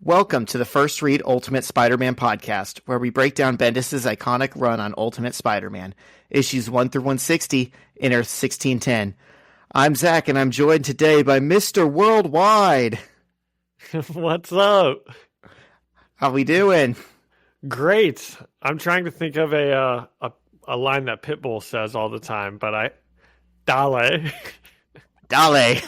Welcome to the First Read Ultimate Spider-Man podcast, where we break down Bendis' iconic run on Ultimate Spider-Man, issues 1 through 160 in Earth 1610. I'm Zach, and I'm joined today by Mr. Worldwide. What's up? How we doing? Great. I'm trying to think of a line that Pitbull says all the time, but Dale. Dale.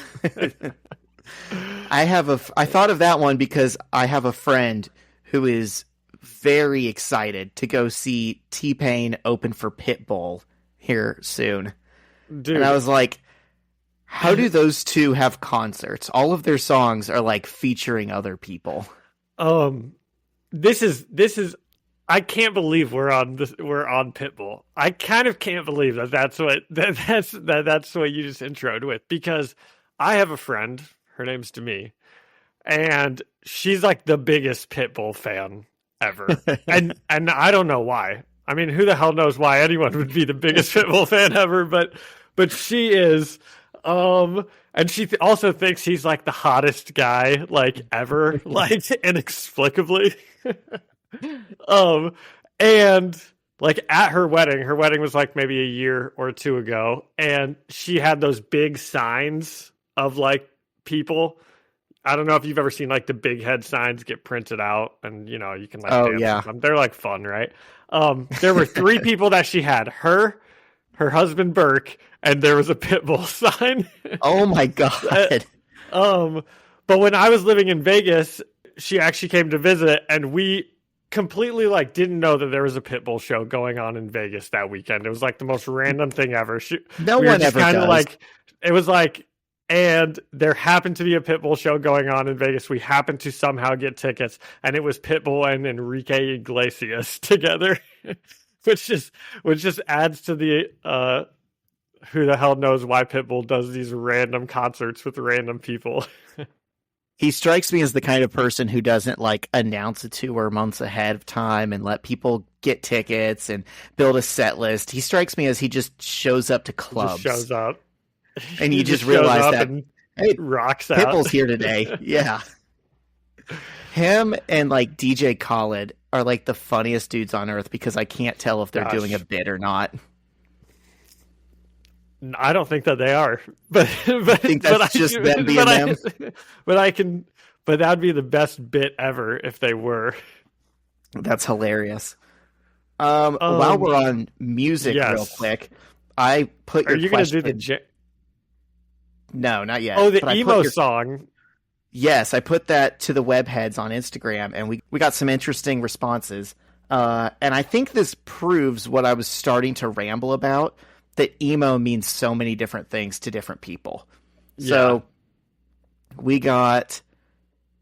I thought of that one because I have a friend who is very excited to go see T-Pain open for Pitbull here soon. Dude. And I was like, how do those two have concerts? All of their songs are like featuring other people. This is I can't believe we're on Pitbull. I kind of can't believe that's what you just introed with, because I have a friend, her name's Demi, and she's like the biggest Pitbull fan ever. and I don't know why. I mean, who the hell knows why anyone would be the biggest Pitbull fan ever, but she is. And she also thinks he's like the hottest guy like ever, like inexplicably. And like at her wedding was like maybe a year or two ago, and she had those big signs of like people. I don't know if you've ever seen like the big head signs get printed out, and you know you can like dance with them. They're like fun, right? There were 3 people that she had: her husband Burke, and there was a Pitbull sign. Oh my god. But when I was living in Vegas, she actually came to visit, and we completely like didn't know that there was a Pitbull show going on in Vegas that weekend. It was like the most random thing ever. No one ever does. Like, it was like, and there happened to be a Pitbull show going on in Vegas. We happened to somehow get tickets, and it was Pitbull and Enrique Iglesias together. Which just adds to the who the hell knows why Pitbull does these random concerts with random people. He strikes me as the kind of person who doesn't like announce a tour months ahead of time and let people get tickets and build a set list. He strikes me as he just shows up to clubs. Just shows up. And you just realize that, hey, rocks out. Pitbull's here today. Yeah. Him and like DJ Khaled are like the funniest dudes on earth, because I can't tell if they're doing a bit or not. I don't think that they are, but I think that's just them being them. But that'd be the best bit ever if they were. That's hilarious. While we're on music, real quick, I put your. Are you going to do the? No, not yet. Oh, the emo song. Yes, I put that to the webheads on Instagram, and we got some interesting responses. And I think this proves what I was starting to ramble about, that emo means so many different things to different people. Yeah. So we got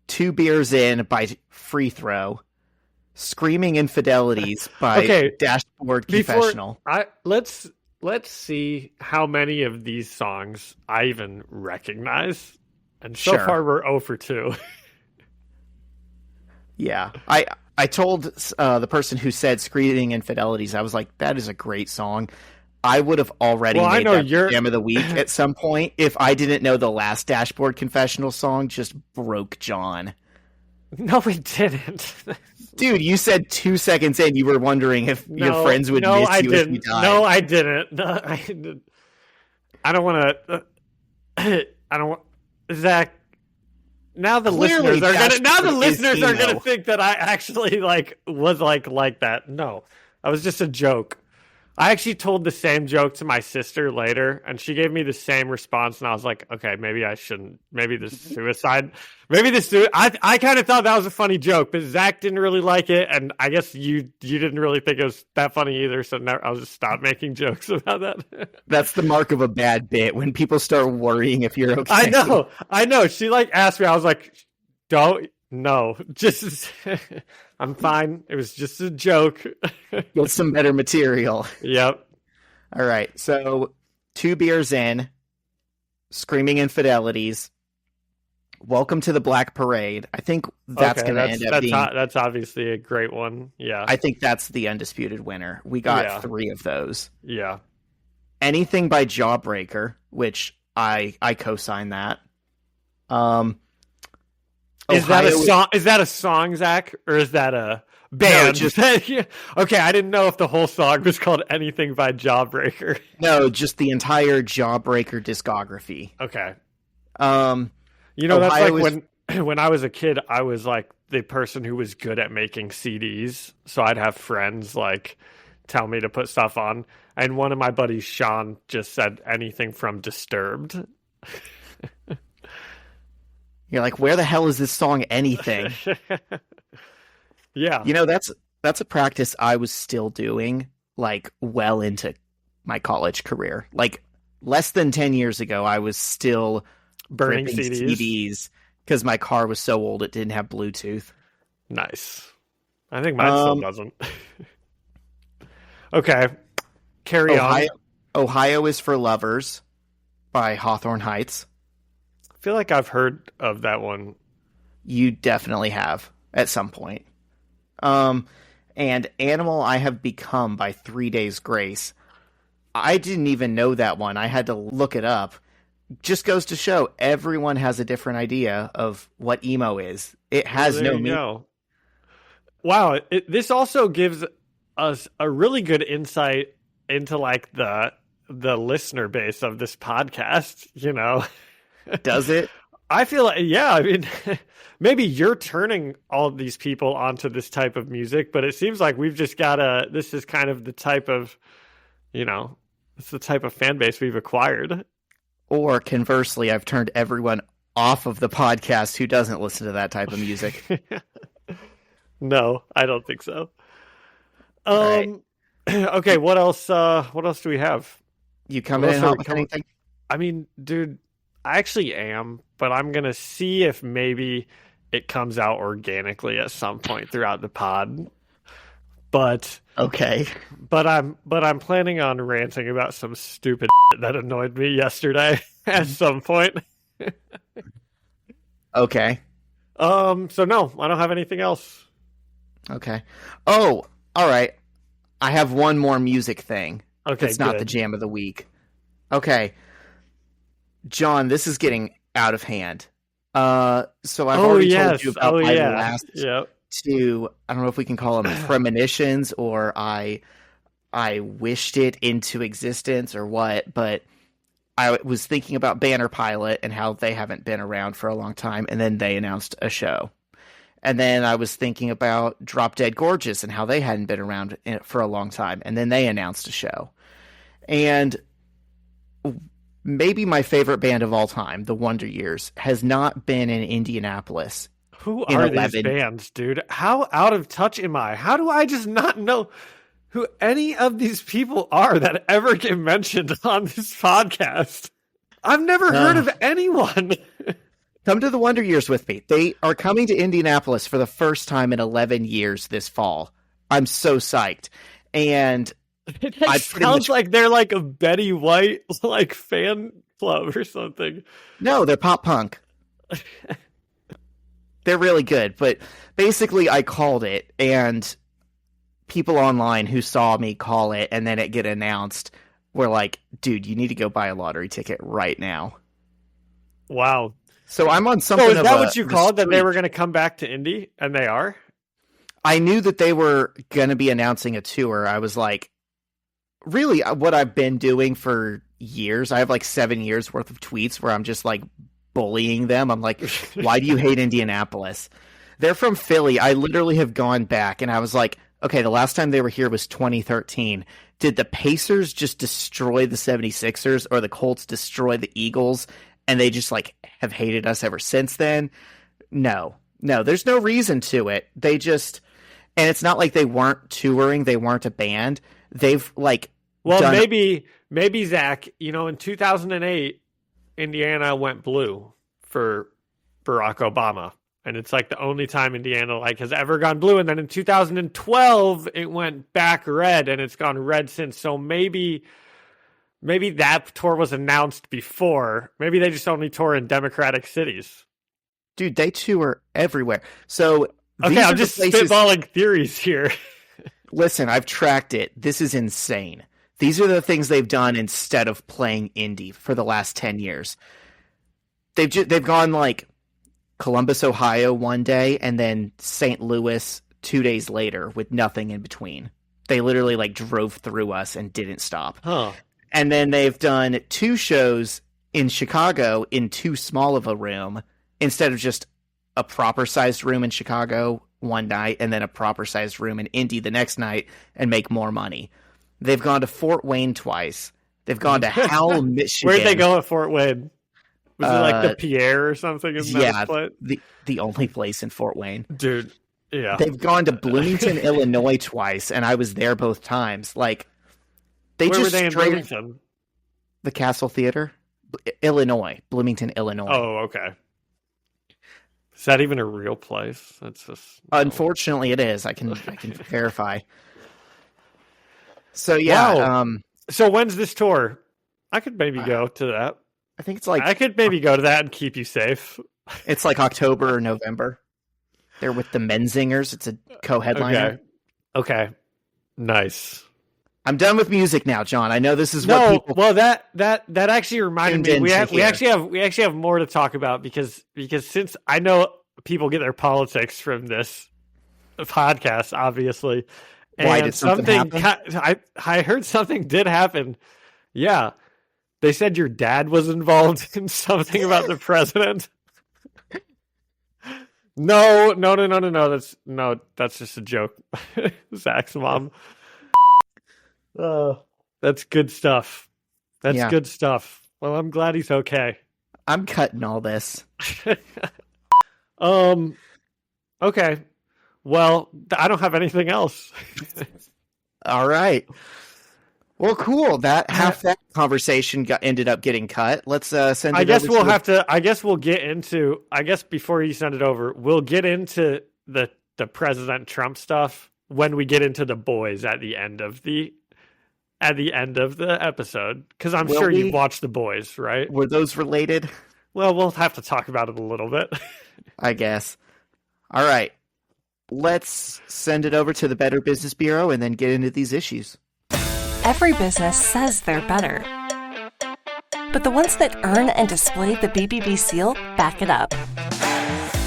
2 Beers In by Free Throw, Screaming Infidelities by Dashboard Confessional. Let's see how many of these songs I even recognize. And so far, we're 0 for 2. Yeah. I told the person who said Screaming Infidelities, I was like, that is a great song. I would have already made that Jam of the Week at some point if I didn't know the last Dashboard Confessional song just broke John. No, we didn't. Dude, you said 2 seconds in you were wondering if your friends would miss you if you died. No, I didn't. No, I didn't. I don't want to... Zach, now the listeners are gonna think that I actually was like that. No, I was just a joke. I actually told the same joke to my sister later, and she gave me the same response, and I was like, okay, maybe I shouldn't. Maybe this suicide. I kind of thought that was a funny joke, but Zach didn't really like it, and I guess you didn't really think it was that funny either, so now I'll just stop making jokes about that. That's the mark of a bad bit, when people start worrying if you're okay. I know. She asked me, I was like, just... I'm fine. It was just a joke. Get some better material. Yep. All right. So 2 Beers In, Screaming Infidelities, Welcome to the Black Parade. I think that's going to end up being... That's obviously a great one. Yeah. I think that's the undisputed winner. We got 3 of those. Yeah. Anything by Jawbreaker, which I co-sign that. Is that a song? Is that a song, Zach, or is that a band? No, okay, I didn't know if the whole song was called anything by Jawbreaker. No, just the entire Jawbreaker discography. Okay. You know, that's like when I was a kid, I was like the person who was good at making CDs. So I'd have friends like tell me to put stuff on. And one of my buddies, Sean, just said anything from Disturbed. You're like, where the hell is this song anything? Yeah. You know, that's a practice I was still doing, like, well into my college career. Like, less than 10 years ago, I was still burning CDs because my car was so old it didn't have Bluetooth. Nice. I think mine still doesn't. Okay. Carry on. Ohio is for Lovers by Hawthorne Heights. I feel like I've heard of that one. You definitely have at some point. And Animal I Have Become by 3 Days Grace. I didn't even know that one. I had to look it up. Just goes to show everyone has a different idea of what emo is. It has no meaning. Wow, this also gives us a really good insight into like the listener base of this podcast, you know. Does it? I feel like, yeah, I mean, maybe you're turning all these people onto this type of music, but it seems like we've just got this is kind of the type of, you know, it's the type of fan base we've acquired. Or conversely, I've turned everyone off of the podcast who doesn't listen to that type of music. No, I don't think so. Right. Okay, what else do we have? You coming in hot with anything? I mean, dude, I actually am, but I'm going to see if maybe it comes out organically at some point throughout the pod. But okay. But I'm planning on ranting about some stupid that annoyed me yesterday at some point. Okay. So no, I don't have anything else. Okay. Oh, all right. I have one more music thing. Okay, it's not the jam of the week. Okay. John, this is getting out of hand. So I've already told you about my last two, I don't know if we can call them premonitions or I wished it into existence or what, but I was thinking about Banner Pilot and how they haven't been around for a long time, and then they announced a show. And then I was thinking about Drop Dead Gorgeous and how they hadn't been around for a long time, and then they announced a show. And maybe my favorite band of all time, The Wonder Years, has not been in Indianapolis. Who are these bands, dude? How out of touch am I? How do I just not know who any of these people are that ever get mentioned on this podcast? I've never heard of anyone. Come to the Wonder Years with me. They are coming to Indianapolis for the first time in 11 years this fall. I'm so psyched. And it sounds like they're like a Betty White like fan club or something. No, they're pop punk. They're really good. But basically I called it, and people online who saw me call it and then it get announced were like, dude, you need to go buy a lottery ticket right now. Wow. So I'm on something. So is that what you called that they were going to come back to Indy, and they are? I knew that they were going to be announcing a tour. I was like, really, what I've been doing for years. I have like 7 years worth of tweets where I'm just like bullying them. I'm like, why do you hate Indianapolis? They're from Philly. I literally have gone back and I was like, okay, the last time they were here was 2013. Did the Pacers just destroy the 76ers, or the Colts destroy the Eagles? And they just like have hated us ever since then? No, there's no reason to it. They just, and it's not like they weren't touring. They weren't a band. They've like, maybe Zach, you know, in 2008, Indiana went blue for Barack Obama. And it's like the only time Indiana like has ever gone blue. And then in 2012, it went back red, and it's gone red since. So maybe that tour was announced before. Maybe they just only tour in Democratic cities. Dude, they tour everywhere. So okay, I'm just spitballing theories here. Listen, I've tracked it. This is insane. These are the things they've done instead of playing indie for the last 10 years. They've gone like Columbus, Ohio one day, and then St. Louis 2 days later with nothing in between. They literally like drove through us and didn't stop. Huh. And then they've done 2 shows in Chicago in too small of a room instead of just a proper sized room in Chicago one night and then a proper sized room in Indy the next night and make more money. They've gone to Fort Wayne twice. They've gone to Howell, Michigan. Where'd they go at Fort Wayne? Was it like the Pierre or something? Yeah, the only place in Fort Wayne. Dude, yeah. They've gone to Bloomington, Illinois twice, and I was there both times. Like, Where were they in Bloomington? The Castle Theater. Illinois. Bloomington, Illinois. Oh, okay. Is that even a real place? That's just Unfortunately, it is. I can verify. So yeah. Wow. So when's this tour? I could maybe go to that. I think it's like I could maybe go to that and keep you safe. It's like October or November. They're with the Menzingers. It's a co-headliner. Okay. Nice. I'm done with music now, John. I know this is what people. Well, that actually reminded me. We actually have more to talk about because since I know people get their politics from this podcast, obviously. Why did something happen? I heard something did happen. Yeah, they said your dad was involved in something about the president. No. That's just a joke. Zach's mom. That's good stuff. That's good stuff. Well, I'm glad he's okay. I'm cutting all this. Okay. Well, I don't have anything else. All right. Well, cool. That half that conversation ended up getting cut. Let's send it. I guess we'll get into. I guess before you send it over, we'll get into the President Trump stuff when we get into the boys at the end of the episode, because I'm sure you've watched the boys, right? Were those related? Well, we'll have to talk about it a little bit. I guess. All right. Let's send it over to the Better Business Bureau and then get into these issues. Every business says they're better, but the ones that earn and display the BBB seal back it up.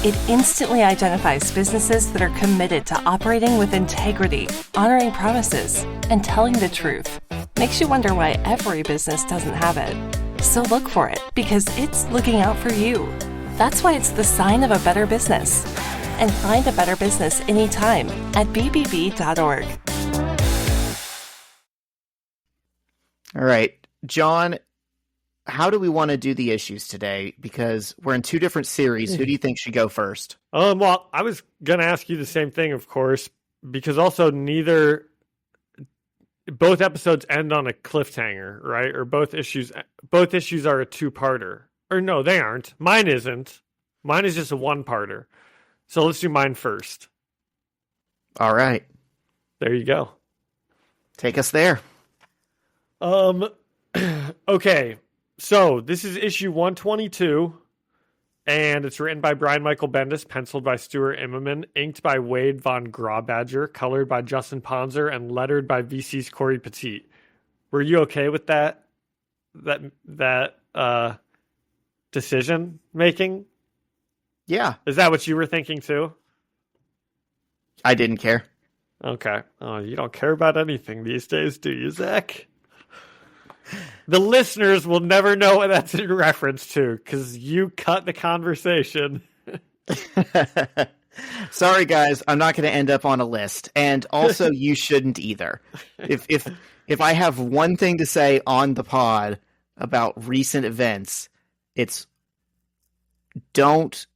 It instantly identifies businesses that are committed to operating with integrity, honoring promises, and telling the truth. Makes you wonder why every business doesn't have it. So look for it, because it's looking out for you. That's why it's the sign of a better business. And find a better business anytime at bbb.org. All right, John, how do we want to do the issues today? Because we're in 2 different series. Who do you think should go first? Well, I was going to ask you the same thing, of course, because also both episodes end on a cliffhanger, right? Or both issues are a 2-parter. Or no, they aren't. Mine isn't. Mine is just a 1-parter. So let's do mine first. All right. There you go. Take us there. Okay. So this is issue 122, and it's written by Brian Michael Bendis, penciled by Stuart Immonen, inked by Wade Von Grawbadger, colored by Justin Ponzer, and lettered by VC's Corey Petit. Were you okay with that decision making? Yeah. Is that what you were thinking too? I didn't care. Okay. Oh, you don't care about anything these days, do you, Zach? The listeners will never know what that's in reference to, because you cut the conversation. Sorry, guys. I'm not going to end up on a list. And also, you shouldn't either. If I have one thing to say on the pod about recent events, it's don't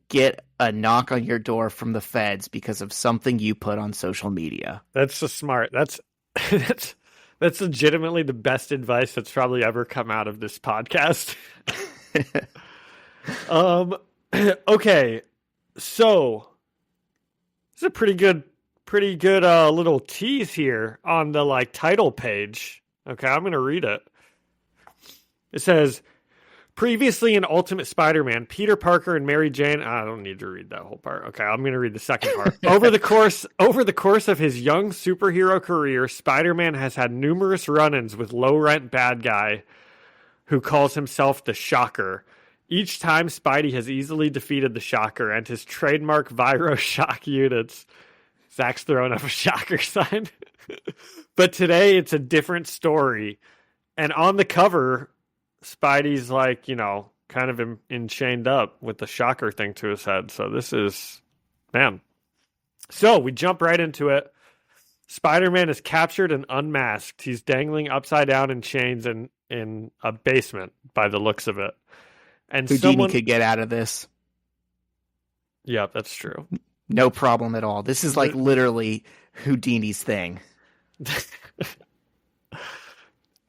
get a knock on your door from the feds because of something you put on social media. That's so smart. That's legitimately the best advice that's probably ever come out of this podcast. Okay. So this is a pretty good little tease here on the title page. Okay, I'm going to read it. It says, previously in Ultimate Spider-Man, Peter Parker and Mary Jane. I don't need to read that whole part. Okay, I'm going to read the second part. Over the course of his young superhero career, Spider-Man has had numerous run-ins with low-rent bad guy who calls himself the Shocker Each time, Spidey has easily defeated the Shocker and his trademark Viro shock units. Zach's throwing up a Shocker sign. But today, it's a different story. And on the cover, Spidey's like, you know, kind of chained up with the Shocker thing to his head. So this is, man. So we jump right into it. Spider-Man is captured and unmasked. He's dangling upside down in chains in a basement by the looks of it. And Houdini could get out of this. Yeah, that's true. No problem at all. This is like literally Houdini's thing.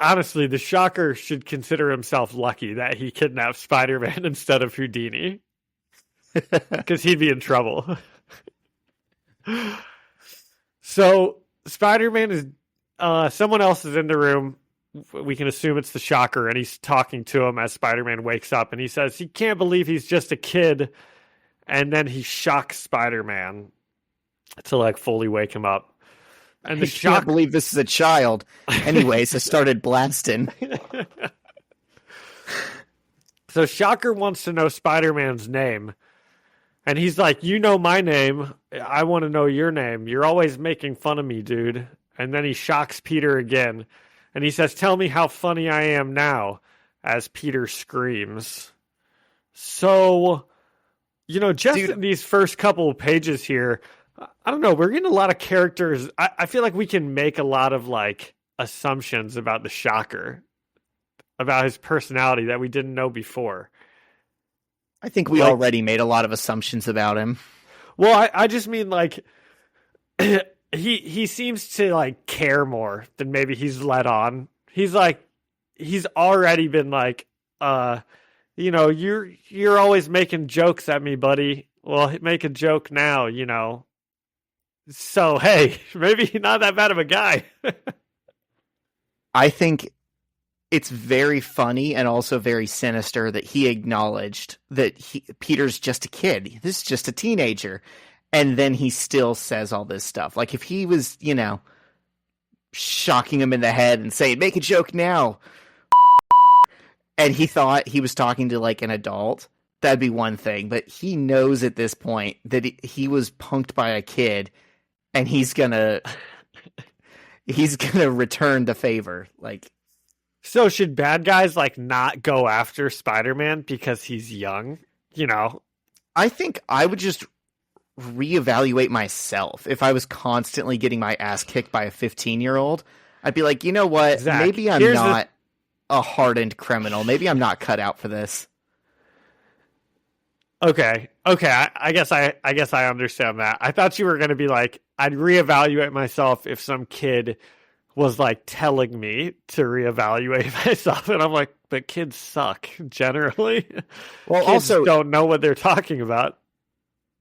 Honestly, the Shocker should consider himself lucky that he kidnapped Spider-Man instead of Houdini. Because he'd be in trouble. So, Spider-Man is... someone else is in the room. We can assume it's the Shocker, and he's talking to him as Spider-Man wakes up, and he says he can't believe he's just a kid, and then he shocks Spider-Man to, like, fully wake him up. And I can't believe this is a child. Anyways, I started blasting. So Shocker wants to know Spider-Man's name, and he's like, you know my name, I want to know your name. You're always making fun of me, dude. And then he shocks Peter again. And he says, tell me how funny I am now, as Peter screams. So, you know, just in these first couple of pages here, I don't know, we're getting a lot of characters. I feel like we can make a lot of, like, assumptions about the Shocker, about his personality that we didn't know before. I think we already made a lot of assumptions about him. Well, I just mean, like... He seems to, like, care more than maybe he's let on. He's like, he's already been like, you know, you're always making jokes at me, buddy. Well, make a joke now, you know. So, hey, maybe not that bad of a guy. I think it's very funny and also very sinister that he acknowledged that Peter's just a kid. This is just a teenager. And then he still says all this stuff. Like, if he was, you know, shocking him in the head and saying, make a joke now, and he thought he was talking to, like, an adult, that'd be one thing. But he knows at this point that he was punked by a kid, and he's gonna return the favor. Like, so should bad guys, like, not go after Spider-Man because he's young? You know? I think I would just reevaluate myself. If I was constantly getting my ass kicked by a 15-year-old, I'd be like, you know what? Zach, maybe I'm not a hardened criminal. Maybe I'm not cut out for this. Okay. I guess I understand that. I thought you were going to be like, I'd reevaluate myself if some kid was, like, telling me to reevaluate myself, and I'm like, but kids suck generally. Well, kids also don't know what they're talking about.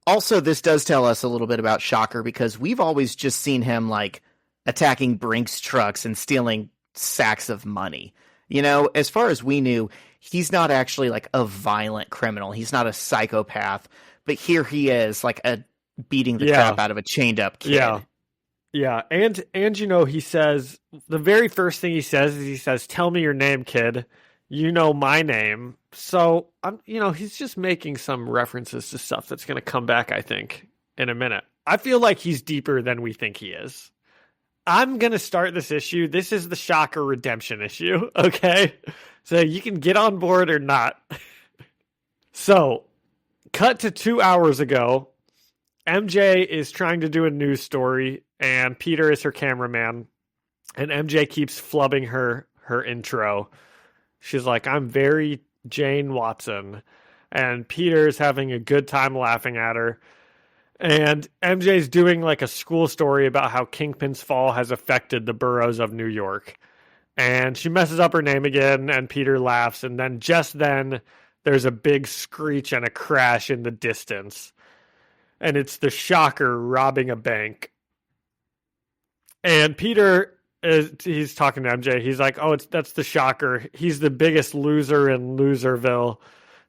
Also, this does tell us a little bit about Shocker, because we've always just seen him, like, attacking Brinks trucks and stealing sacks of money. You know, as far as we knew, he's not actually, like, a violent criminal. He's not a psychopath. But here he is, like, beating the crap out of a chained up kid. Yeah. And you know, he says, the very first thing he says is, he says, tell me your name, kid. You know my name. So, you know, he's just making some references to stuff that's going to come back, I think, in a minute. I feel like he's deeper than we think he is. I'm going to start this issue. This is the Shocker redemption issue, okay? So you can get on board or not. So, cut to 2 hours ago. MJ is trying to do a news story, and Peter is her cameraman. And MJ keeps flubbing her intro. She's like, I'm very Jane Watson. And Peter's having a good time laughing at her. And MJ's doing, like, a school story about how Kingpin's fall has affected the boroughs of New York. And she messes up her name again, and Peter laughs. And then just then, there's a big screech and a crash in the distance. And it's the Shocker robbing a bank. And Peter, he's talking to MJ. He's like, oh, that's the Shocker. He's the biggest loser in Loserville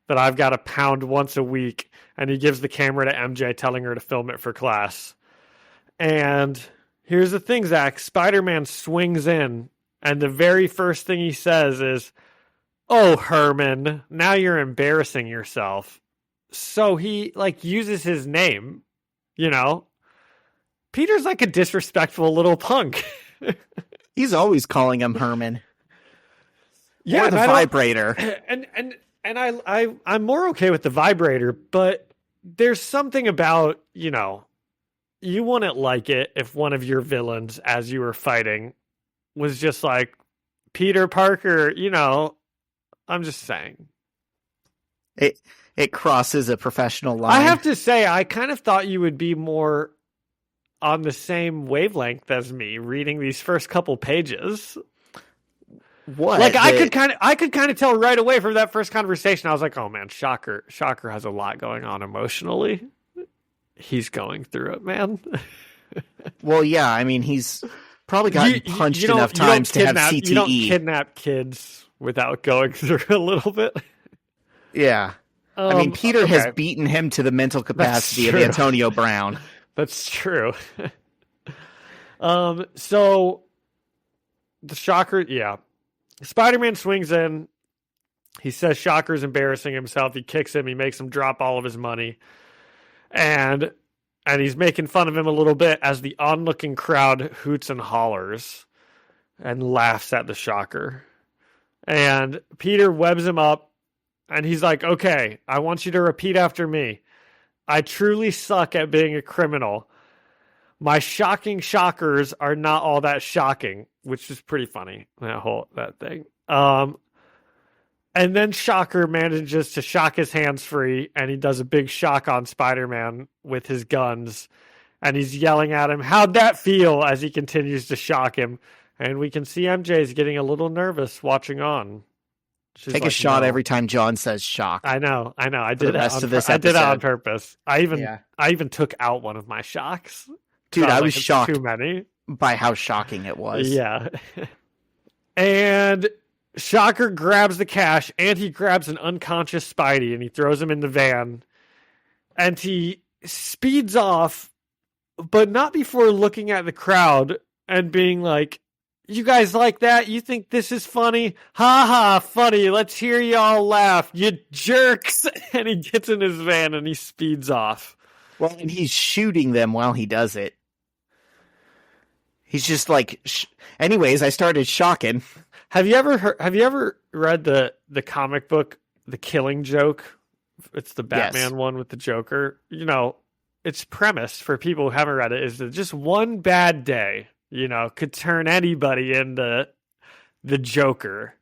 that I've got to pound once a week. And he gives the camera to MJ, telling her to film it for class. And here's the thing, Zach. Spider-Man swings in, and the very first thing he says is, oh, Herman, now you're embarrassing yourself. So he like uses his name, you know? Peter's like a disrespectful little punk. He's always calling him Herman. Yeah, or the vibrator. And I'm more okay with the vibrator, but there's something about, you know, you wouldn't like it if one of your villains as you were fighting was just like, Peter Parker, you know, I'm just saying. It crosses a professional line. I have to say, I kind of thought you would be more on the same wavelength as me reading these first couple pages. What? Like I could kind of tell right away from that first conversation. I was like, "Oh man, Shocker has a lot going on emotionally. He's going through it, man." Well, yeah, I mean, he's probably gotten punched enough times to have CTE. You don't kidnap kids without going through a little bit. Yeah. I mean, Peter has beaten him to the mental capacity of Antonio Brown. That's true. So the Shocker, yeah. Spider-Man swings in. He says Shocker's embarrassing himself. He kicks him. He makes him drop all of his money. And he's making fun of him a little bit as the onlooking crowd hoots and hollers and laughs at the Shocker. And Peter webs him up. And he's like, okay, I want you to repeat after me. I truly suck at being a criminal. My shocking shockers are not all that shocking, which is pretty funny, that thing. And then Shocker manages to shock his hands free, and he does a big shock on Spider-Man with his guns. And he's yelling at him, how'd that feel, as he continues to shock him. And we can see MJ's getting a little nervous watching on. She's Take a shot every time John says shock. I know. I did the rest of this I did it episode. on purpose. I even took out one of my shocks. Dude, I was shocked too many by how shocking it was. Yeah. And Shocker grabs the cash, and he grabs an unconscious Spidey, and he throws him in the van. And he speeds off, but not before looking at the crowd and being like, you guys like that? You think this is funny? Ha ha, funny. Let's hear y'all laugh. You jerks. And he gets in his van and he speeds off. Well, and he's shooting them while he does it. He's just like, anyways, I started shocking. Have you ever read the comic book, The Killing Joke? It's the Batman one with the Joker. You know, its premise for people who haven't read it is that just one bad day, you know, could turn anybody into the Joker.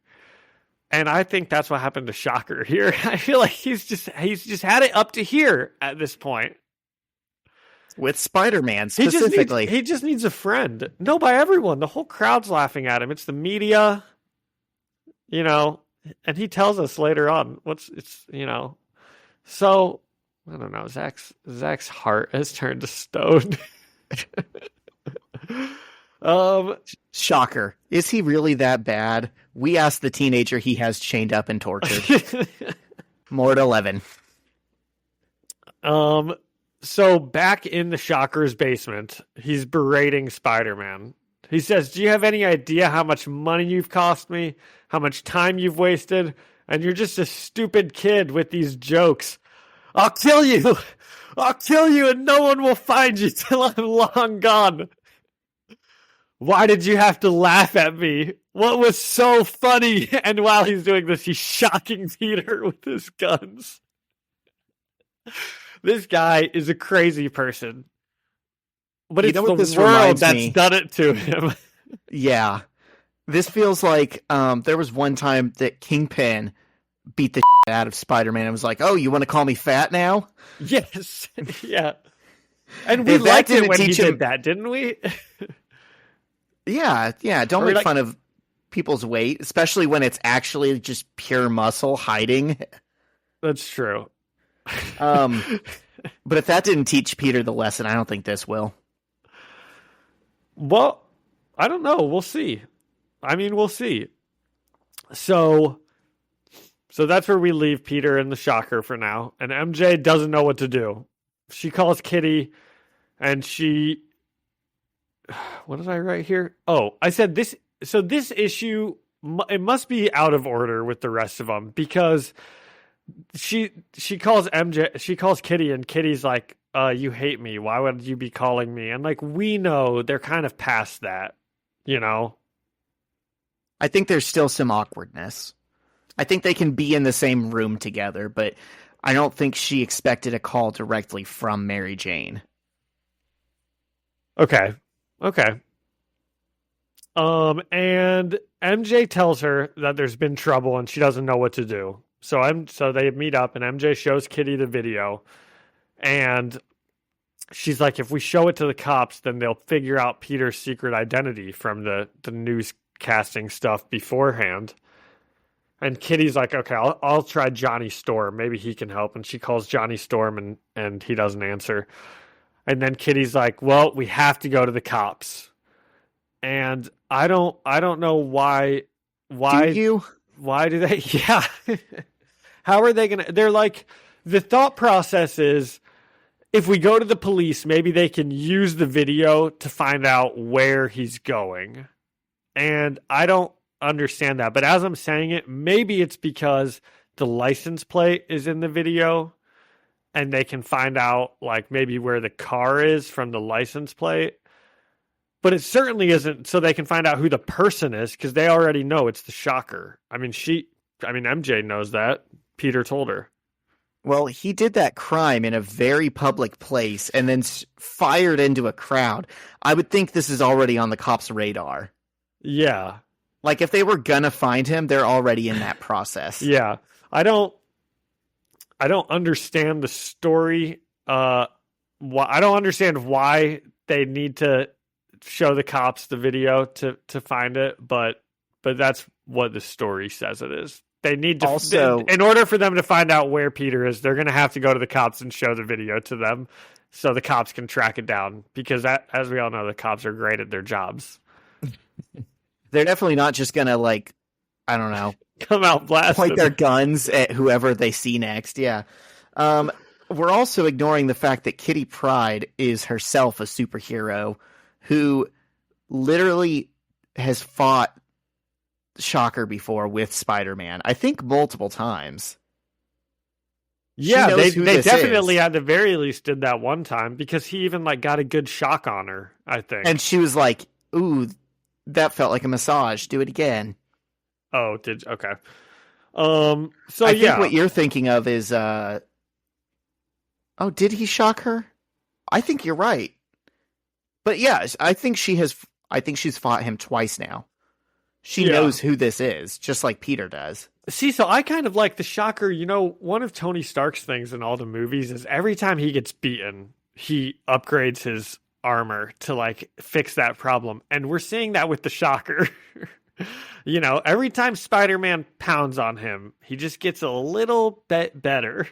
And I think that's what happened to Shocker here. I feel like he's just had it up to here at this point. With Spider-Man, specifically. He just needs a friend. No, by everyone. The whole crowd's laughing at him. It's the media, you know, and he tells us later on you know. So, I don't know, Zach's heart has turned to stone. Shocker. Is he really that bad? We asked the teenager he has chained up and tortured. More at 11. So back in the Shocker's basement, he's berating Spider-Man. He says, do you have any idea how much money you've cost me? How much time you've wasted? And you're just a stupid kid with these jokes. I'll kill you! I'll kill you and no one will find you till I'm long gone. Why did you have to laugh at me? What was so funny? And while he's doing this, he's shocking Peter with his guns. This guy is a crazy person. But it's the world that's done it to him. Yeah. This feels like there was one time that Kingpin beat the out of Spider-Man and was like, oh, you want to call me fat now? Yes. Yeah. And we liked it when he did that, didn't we? Yeah. Don't make fun of people's weight, especially when it's actually just pure muscle hiding. That's true. But if that didn't teach Peter the lesson, I don't think this will. Well, I don't know. We'll see. I mean, we'll see. So that's where we leave Peter and the Shocker for now. And MJ doesn't know what to do. She calls Kitty, and she... What did I write here? Oh, I said this... So this issue it must be out of order with the rest of them, because she calls Kitty, and Kitty's like, you hate me. Why would you be calling me? And like, we know they're kind of past that, you know? I think there's still some awkwardness. I think they can be in the same room together, but I don't think she expected a call directly from Mary Jane. Okay. And MJ tells her that there's been trouble and she doesn't know what to do. So they meet up, and MJ shows Kitty the video, and she's like, if we show it to the cops, then they'll figure out Peter's secret identity from the newscasting stuff beforehand. And Kitty's like, okay, I'll try Johnny Storm. Maybe he can help. And she calls Johnny Storm, and he doesn't answer. And then Kitty's like, well, we have to go to the cops. And I don't know why. Do you? Why do they? Yeah. How are they going to? They're like, the thought process is, if we go to the police, maybe they can use the video to find out where he's going. And I don't understand that. But as I'm saying it, maybe it's because the license plate is in the video, and they can find out like maybe where the car is from the license plate. But it certainly isn't so they can find out who the person is, because they already know it's the Shocker. I mean, MJ knows that. Peter told her. Well, he did that crime in a very public place and then fired into a crowd. I would think this is already on the cops' radar. Yeah. Like, if they were gonna find him, they're already in that process. Yeah. I don't understand the story. I don't understand why they need to show the cops the video to find it, but that's what the story says it is. They need to also, in order for them to find out where Peter is, they're going to have to go to the cops and show the video to them so the cops can track it down, because as we all know, the cops are great at their jobs. They're definitely not just going to, like, I don't know, come out blasting, point their guns at whoever they see next. Yeah. We're also ignoring the fact that Kitty Pryde is herself a superhero who literally has fought Shocker before with Spider-Man. I think multiple times. Yeah, they definitely at the very least did that one time, because he even like got a good shock on her, I think. And she was like, ooh, that felt like a massage. Do it again. Oh, okay. I think what you're thinking of is did he shock her? I think you're right. But yeah, I think she's fought him twice now. She knows who this is, just like Peter does. See, so I kind of like the Shocker. You know, one of Tony Stark's things in all the movies is every time he gets beaten, he upgrades his armor to like fix that problem. And we're seeing that with the Shocker. You know, every time Spider-Man pounds on him, he just gets a little bit better.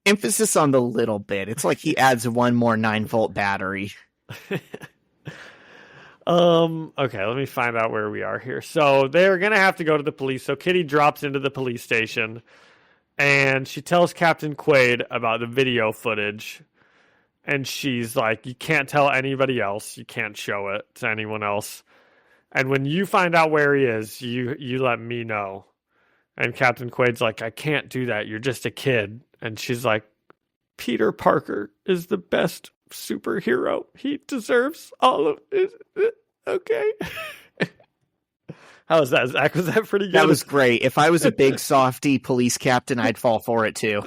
Emphasis on the little bit. It's like he adds one more 9-volt battery. Okay, let me find out where we are here. So they're going to have to go to the police. So Kitty drops into the police station, and she tells Captain Quaid about the video footage. And she's like, you can't tell anybody else. You can't show it to anyone else. And when you find out where he is, you let me know. And Captain Quaid's like, I can't do that. You're just a kid. And she's like, Peter Parker is the best superhero. He deserves all of it. Okay. How was that, Zach? Was that pretty good? That was great. If I was a big softy police captain, I'd fall for it too.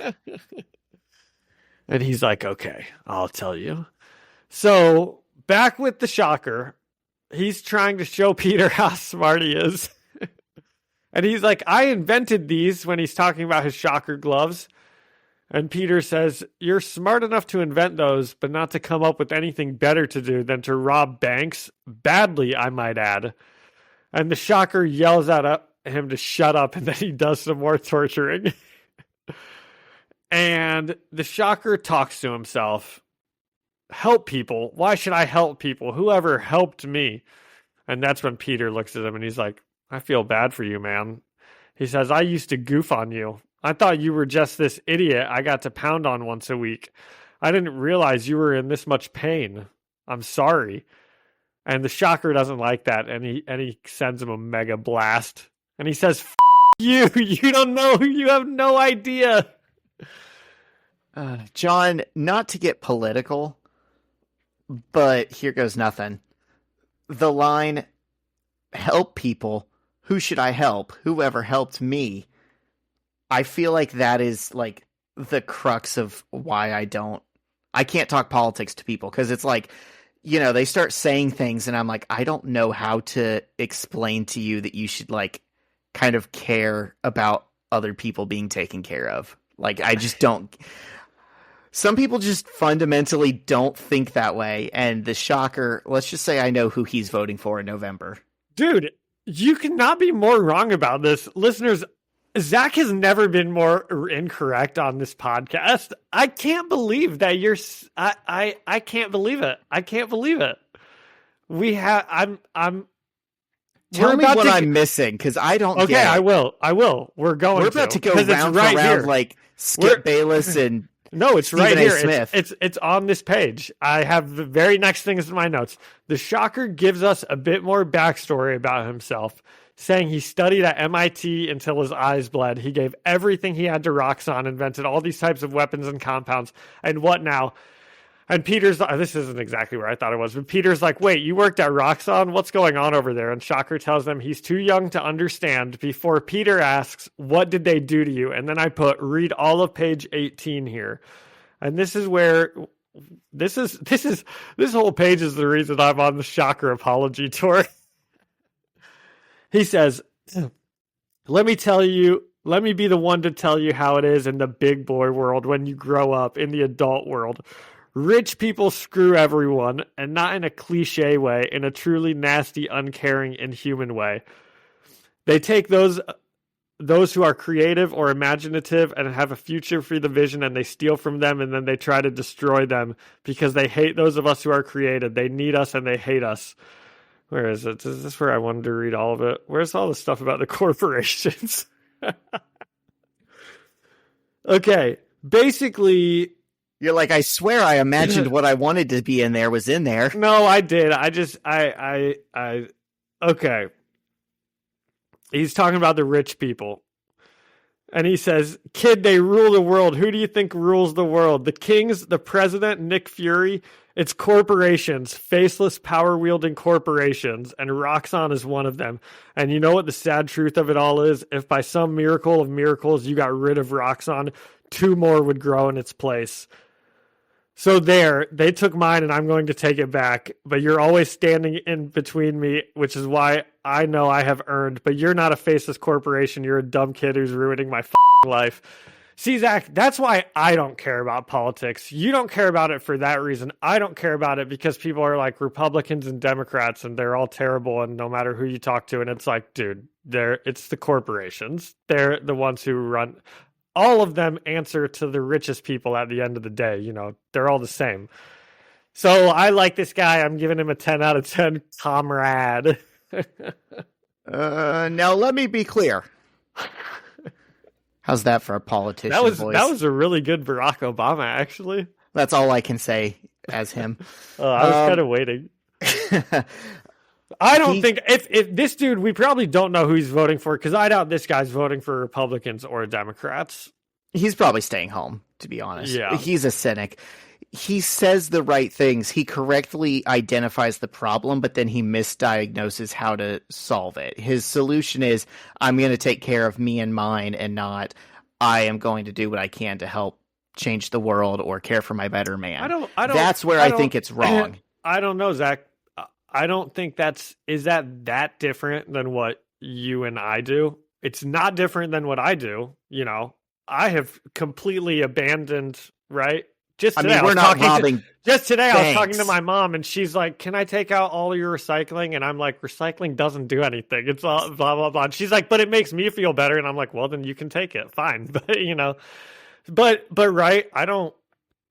And he's like, okay, I'll tell you. So back with the Shocker, he's trying to show Peter how smart he is. And he's like, I invented these, when he's talking about his Shocker gloves. And Peter says, you're smart enough to invent those, but not to come up with anything better to do than to rob banks. Badly, I might add. And the Shocker yells at him to shut up, and then he does some more torturing. And the Shocker talks to himself. Help people? Why should I help people? Whoever helped me? And that's when Peter looks at him, and he's like, I feel bad for you, man. He says, I used to goof on you. I thought you were just this idiot I got to pound on once a week. I didn't realize you were in this much pain. I'm sorry. And the Shocker doesn't like that, and he sends him a mega blast. And he says, F you, you don't know, you have no idea. John, not to get political, but here goes nothing. The line, help people, who should I help? Whoever helped me. I feel like that is like the crux of why I can't talk politics to people, because it's like, you know, they start saying things and I'm like, I don't know how to explain to you that you should like kind of care about other people being taken care of. Like, I just don't. Some people just fundamentally don't think that way. And the Shocker, let's just say I know who he's voting for in November. Dude, you cannot be more wrong about this. Listeners, Zach has never been more incorrect on this podcast. I can't believe that you're... I can't believe it. I can't believe it. We have... I'm... Tell me what I'm missing, because I don't get it. Okay, I will. We're about to go round for round like Skip Bayless and... No, it's Stephen right A. here. Smith. It's on this page. I have the very next things in my notes. The Shocker gives us a bit more backstory about himself, saying he studied at MIT until his eyes bled. He gave everything he had to Roxxon, invented all these types of weapons and compounds, and what now? And Peter's, this isn't exactly where I thought it was, but Peter's like, wait, you worked at Roxxon? What's going on over there? And Shocker tells them he's too young to understand before Peter asks, what did they do to you? And then I put, read all of page 18 here. And this is where, this whole page is the reason I'm on the Shocker apology tour. He says, let me be the one to tell you how it is in the big boy world when you grow up, in the adult world. Rich people screw everyone, and not in a cliche way, in a truly nasty, uncaring, inhuman way. They take those who are creative or imaginative and have a future for the vision, and they steal from them, and then they try to destroy them because they hate those of us who are creative. They need us and they hate us. Where is it? Is this where I wanted to read all of it? Where's all the stuff about the corporations? Okay, basically... You're like, I swear I imagined what I wanted to be in there was in there. No, I did. Okay. He's talking about the rich people. And he says, kid, they rule the world. Who do you think rules the world? The kings, the president, Nick Fury. It's corporations, faceless, power-wielding corporations, and Roxxon is one of them. And you know what the sad truth of it all is? If by some miracle of miracles you got rid of Roxxon, 2 more would grow in its place. So they took mine and I'm going to take it back, but you're always standing in between me, which is why I know I have earned, but you're not a faceless corporation. You're a dumb kid who's ruining my life. See, Zach, that's why I don't care about politics. You don't care about it for that reason. I don't care about it because people are like Republicans and Democrats and they're all terrible and no matter who you talk to. And it's like, dude, it's the corporations. They're the ones who run... All of them answer to the richest people at the end of the day. You know, they're all the same. So I like this guy. I'm giving him a 10 out of 10 comrade. Now let me be clear. How's that for a politician voice? That was a really good Barack Obama, actually. That's all I can say as him. I was kind of waiting. I don't think if this dude, we probably don't know who he's voting for because I doubt this guy's voting for Republicans or Democrats. He's probably staying home, to be honest. Yeah. He's a cynic. He says the right things. He correctly identifies the problem, but then he misdiagnoses how to solve it. His solution is, I'm going to take care of me and mine and not, I am going to do what I can to help change the world or care for my better man. That's where I think it's wrong. I don't know, Zach. I don't think is that different than what you and I do? It's not different than what I do. You know, I have completely abandoned, right? Just today, I was talking to my mom and she's like, can I take out all your recycling? And I'm like, recycling doesn't do anything. It's all blah, blah, blah. And she's like, but it makes me feel better. And I'm like, well, then you can take it. Fine. But, you know, but right. I don't,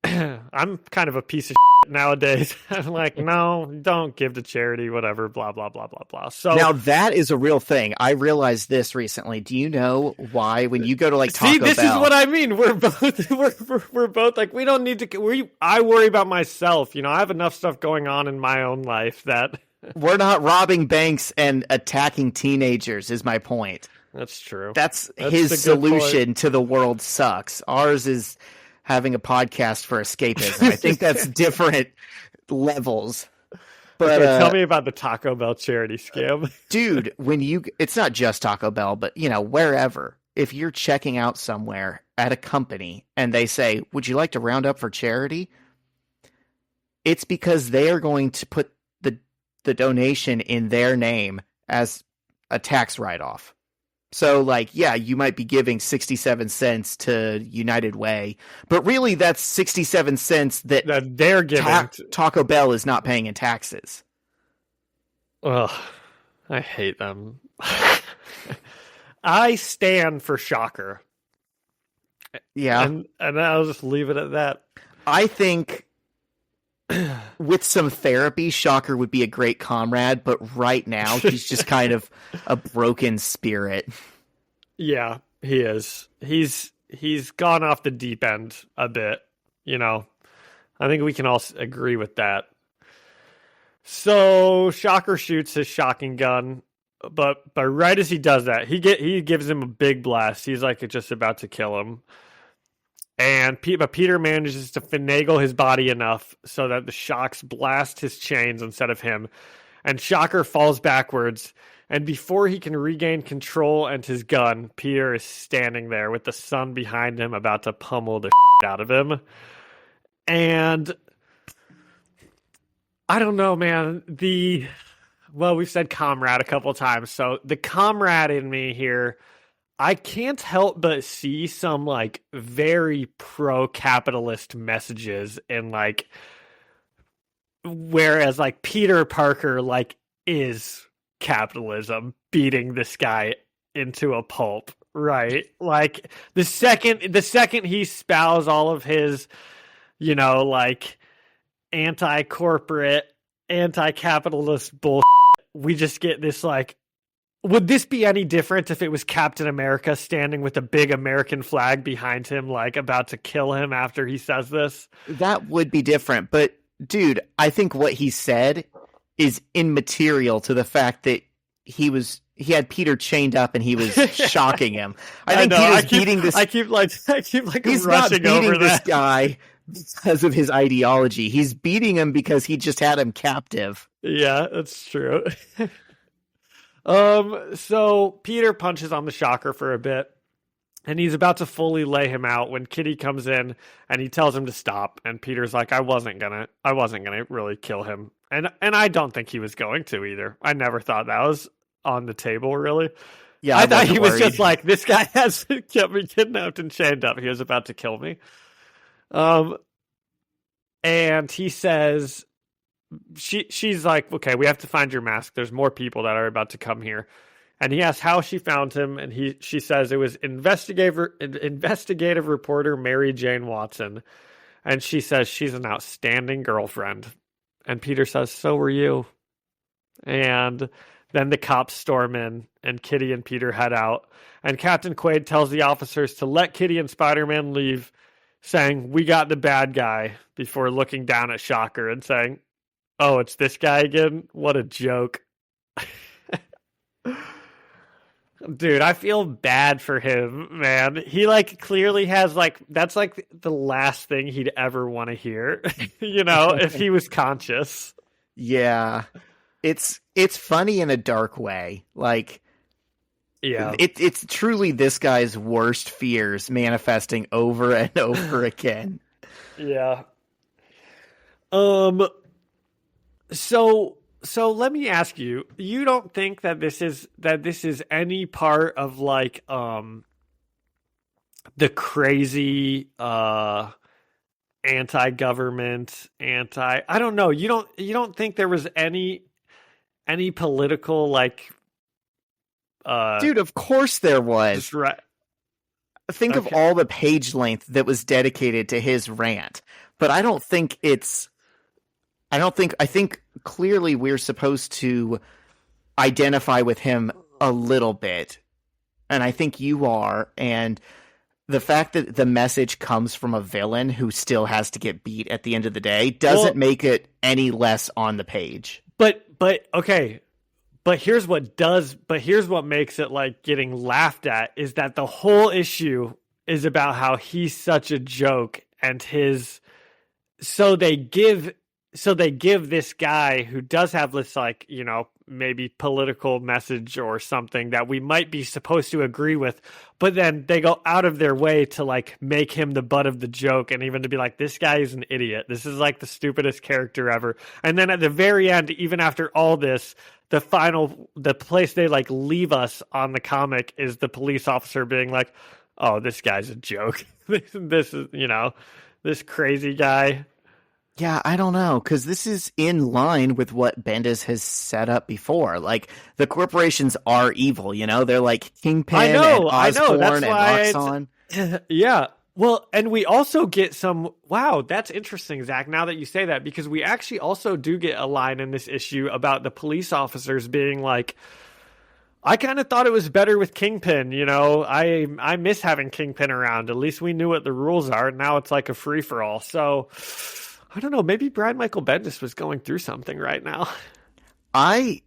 I'm kind of a piece of nowadays. I'm like, no, don't give to charity, whatever, blah, blah, blah, blah, blah. So now that is a real thing. I realized this recently. Do you know why when you go to like Taco Bell? See, this is what I mean. We're both like, we don't need to, I worry about myself. You know, I have enough stuff going on in my own life that We're not robbing banks and attacking teenagers, is my point. That's true. That's his solution to the world sucks. Ours is having a podcast for escapism. I think that's different levels. But okay, tell me about the Taco Bell charity scam. Dude, it's not just Taco Bell, but wherever. If you're checking out somewhere at a company and they say, "Would you like to round up for charity?" It's because they are going to put the donation in their name as a tax write-off. So, you might be giving 67 cents to United Way, but really that's 67 cents that they're giving. Taco Bell is not paying in taxes. Ugh, I hate them. I stand for Shocker. Yeah. And I'll just leave it at that. I think with some therapy, Shocker would be a great comrade, but right now he's just kind of a broken spirit. Yeah, he is. He's gone off the deep end a bit, I think we can all agree with that. So Shocker shoots his shocking gun, but right as he does that, he gives him a big blast. He's just about to kill him. And Peter manages to finagle his body enough so that the shocks blast his chains instead of him. And Shocker falls backwards. And before he can regain control and his gun, Peter is standing there with the sun behind him about to pummel the out of him. And I don't know, man. We've said comrade a couple times. So the comrade in me here, I can't help but see some very pro-capitalist messages in whereas Peter Parker is capitalism beating this guy into a pulp, right? The second he spouse all of his, anti-corporate, anti-capitalist bullshit, we just get this would this be any different if it was Captain America standing with a big American flag behind him, about to kill him after he says this? That would be different. But, dude, I think what he said is immaterial to the fact that he had Peter chained up and he was shocking him. I think Peter's beating this. I keep he's not beating this guy because of his ideology. He's beating him because he just had him captive. Yeah, that's true. So Peter punches on the Shocker for a bit, and he's about to fully lay him out when Kitty comes in and he tells him to stop. And Peter's like, I wasn't gonna really kill him. And I don't think he was going to either. I never thought that was on the table, really. Yeah, I thought he was just this guy has kept me kidnapped and chained up. He was about to kill me. And he says, she's like, okay, we have to find your mask. There's more people that are about to come here. And he asks how she found him, and she says it was investigative reporter Mary Jane Watson. And she says she's an outstanding girlfriend. And Peter says, so were you. And then the cops storm in, and Kitty and Peter head out. And Captain Quaid tells the officers to let Kitty and Spider-Man leave, saying, we got the bad guy, before looking down at Shocker and saying, oh, it's this guy again? What a joke. Dude, I feel bad for him, man. He clearly has that's the last thing he'd ever want to hear, if he was conscious. Yeah. It's funny in a dark way. Yeah. It's truly this guy's worst fears manifesting over and over again. Yeah. So let me ask you, you don't think that this is any part of the crazy anti-government, I don't know, you don't think there was any political dude, of course there was. Right. Think of all the page length that was dedicated to his rant. But I think clearly we're supposed to identify with him a little bit. And I think you are. And the fact that the message comes from a villain who still has to get beat at the end of the day doesn't make it any less on the page. But But okay. But here's what makes it like getting laughed at is that the whole issue is about how he's such a joke and so they give this guy who does have this like, you know, maybe political message or something that we might be supposed to agree with, but then they go out of their way to like make him the butt of the joke and even to be like, this guy is an idiot. This is like the stupidest character ever. And then at the very end, even after all this, the place they like leave us on the comic is the police officer being like, oh, this guy's a joke. This is, you know, this crazy guy. Yeah, I don't know, because this is in line with what Bendis has set up before. Like, the corporations are evil, you know? They're like Kingpin and Osborn and Oxon. Yeah. Well, and we also get some... Wow, that's interesting, Zach, now that you say that, because we actually also do get a line in this issue about the police officers being like, I kind of thought it was better with Kingpin, you know? I miss having Kingpin around. At least we knew what the rules are. Now it's like a free-for-all. So... I don't know. Maybe Brian Michael Bendis was going through something right now. I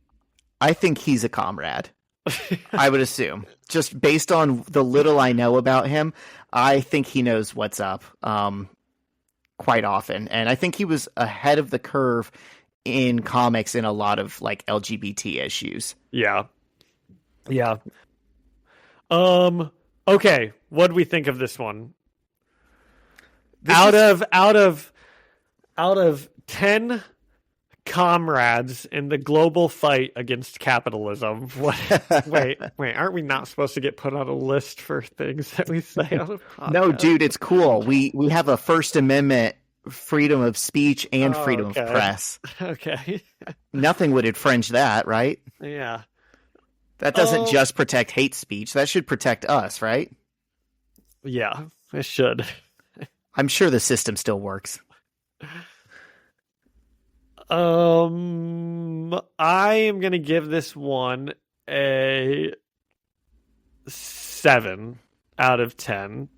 think he's a comrade. I would assume, just based on the little I know about him, I think he knows what's up quite often, and I think he was ahead of the curve in comics in a lot of like LGBT issues. Yeah. Okay. What do we think of this one? Out of 10 comrades in the global fight against capitalism, wait, aren't we not supposed to get put on a list for things that we say on a podcast? No, dude, it's cool. We have a First Amendment freedom of speech and freedom of press. Okay. Nothing would infringe that, right? Yeah. That doesn't just protect hate speech. That should protect us, right? Yeah, it should. I'm sure the system still works. I am going to give this one a 7 out of 10.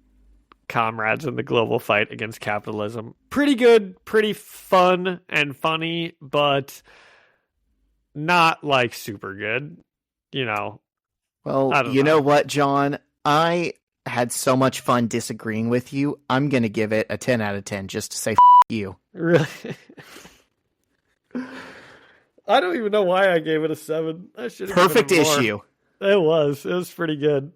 Comrades in the global fight against capitalism. Pretty good, pretty fun and funny, but not like super good, you know. Well, you know what, John? I had so much fun disagreeing with you. I'm going to give it a 10 out of 10 just to say you. Really? I don't even know why I gave it a 7. I should have Perfect issue. It was pretty good.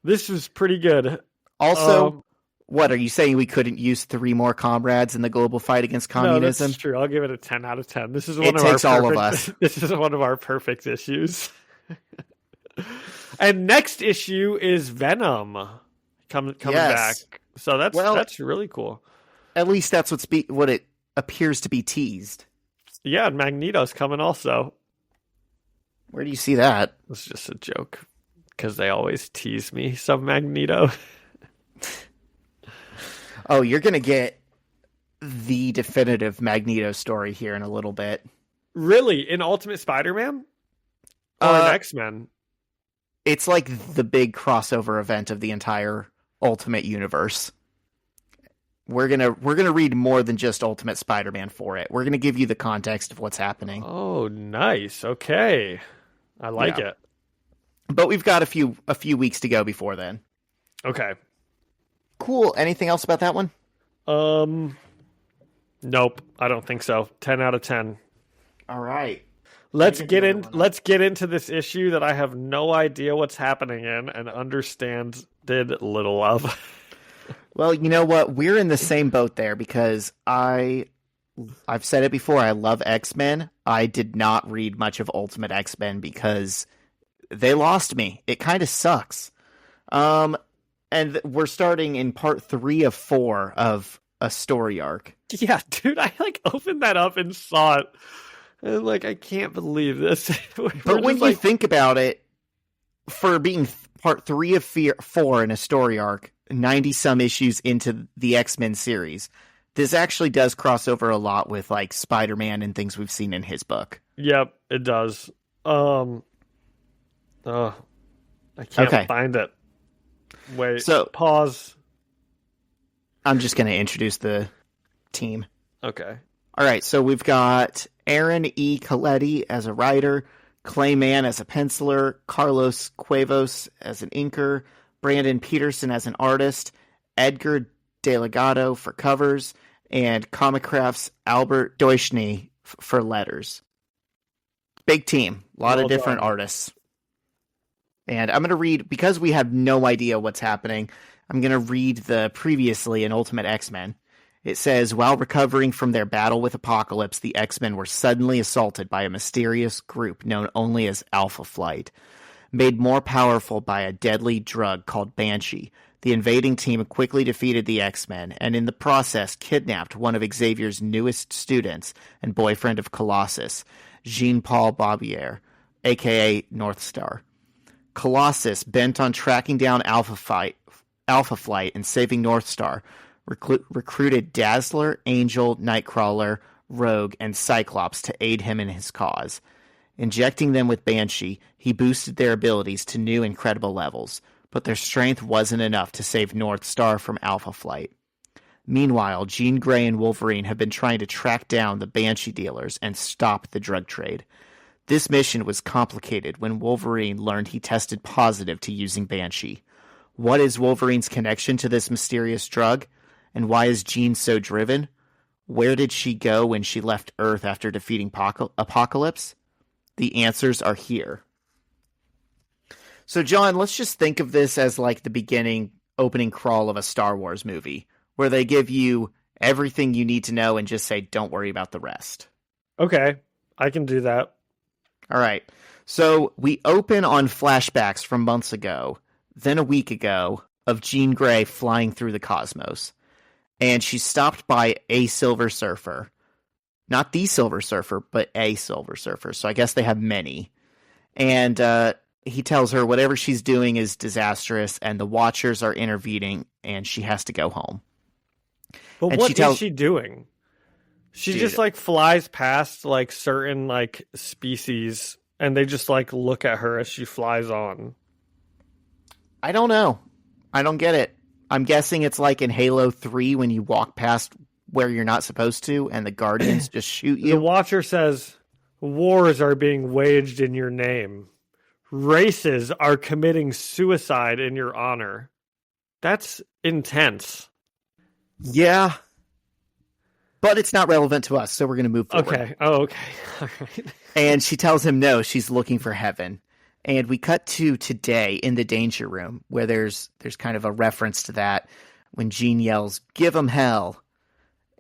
This was pretty good. Also, what are you saying? We couldn't use 3 more comrades in the global fight against communism? No, that's true. I'll give it a 10 out of 10. This is all of us. This is one of our perfect issues. And next issue is Venom coming back. So that's really cool. At least that's what it appears to be teased. Yeah, and Magneto's coming also. Where do you see that? It's just a joke because they always tease me some Magneto. Oh, you're going to get the definitive Magneto story here in a little bit. Really? In Ultimate Spider-Man? Or in X-Men? It's like the big crossover event of the entire Ultimate Universe. We're gonna read more than just Ultimate Spider-Man for it. We're gonna give you the context of what's happening. Oh, nice. Okay. I like it. But we've got a few weeks to go before then. Okay. Cool. Anything else about that one? Nope. I don't think so. 10 out of 10. All right. Let's get into this issue that I have no idea what's happening in and understand little of. Well, you know what? We're in the same boat there because I've said it before. I love X-Men. I did not read much of Ultimate X-Men because they lost me. It kind of sucks. And we're starting in part 3 of 4 of a story arc. Yeah, dude, I opened that up and saw it. And I can't believe this. But when you think about it, for being part 3 of 4 in a story arc, 90-some issues into the X-Men series, this actually does cross over a lot with Spider-Man and things we've seen in his book. Yep, it does. I can't find it. Wait, pause. I'm just going to introduce the team. Okay. All right, so we've got Aaron E. Coletti as a writer, Clay Mann as a penciler, Carlos Cuevas as an inker, Brandon Peterson as an artist, Edgar Delgado for covers, and Comicraft's Albert Deutschney for letters. Big team. A lot of different artists. And I'm going to read, because we have no idea what's happening, I'm going to read the previously in Ultimate X-Men. It says, while recovering from their battle with Apocalypse, the X-Men were suddenly assaulted by a mysterious group known only as Alpha Flight. Made more powerful by a deadly drug called Banshee, the invading team quickly defeated the X-Men, and in the process kidnapped one of Xavier's newest students and boyfriend of Colossus, Jean-Paul Barbier, aka Northstar. Colossus, bent on tracking down Alpha Flight and saving Northstar, recruited Dazzler, Angel, Nightcrawler, Rogue, and Cyclops to aid him in his cause. Injecting them with Banshee, he boosted their abilities to new incredible levels, but their strength wasn't enough to save Northstar from Alpha Flight. Meanwhile, Jean Grey and Wolverine have been trying to track down the Banshee dealers and stop the drug trade. This mission was complicated when Wolverine learned he tested positive to using Banshee. What is Wolverine's connection to this mysterious drug? And why is Jean so driven? Where did she go when she left Earth after defeating Apocalypse? The answers are here. So, John, let's just think of this as like the beginning opening crawl of a Star Wars movie, where they give you everything you need to know and just say, don't worry about the rest. Okay, I can do that. All right. So we open on flashbacks from months ago, then a week ago, of Jean Grey flying through the cosmos. And she's stopped by a Silver Surfer. Not the Silver Surfer, but a Silver Surfer. So I guess they have many. And he tells her whatever she's doing is disastrous, and the Watchers are intervening, and she has to go home. But and what is she doing? She just like flies past like certain like species, and they just like look at her as she flies on. I don't know. I don't get it. I'm guessing it's like in Halo 3 when you walk past where you're not supposed to, and the Guardians just shoot you. The Watcher says, wars are being waged in your name. Races are committing suicide in your honor. That's intense. Yeah. But it's not relevant to us, so we're going to move forward. Okay. Oh, okay. All right. And she tells him no, she's looking for heaven. And we cut to today in the Danger Room, where there's kind of a reference to that when Jean yells, "Give 'em hell."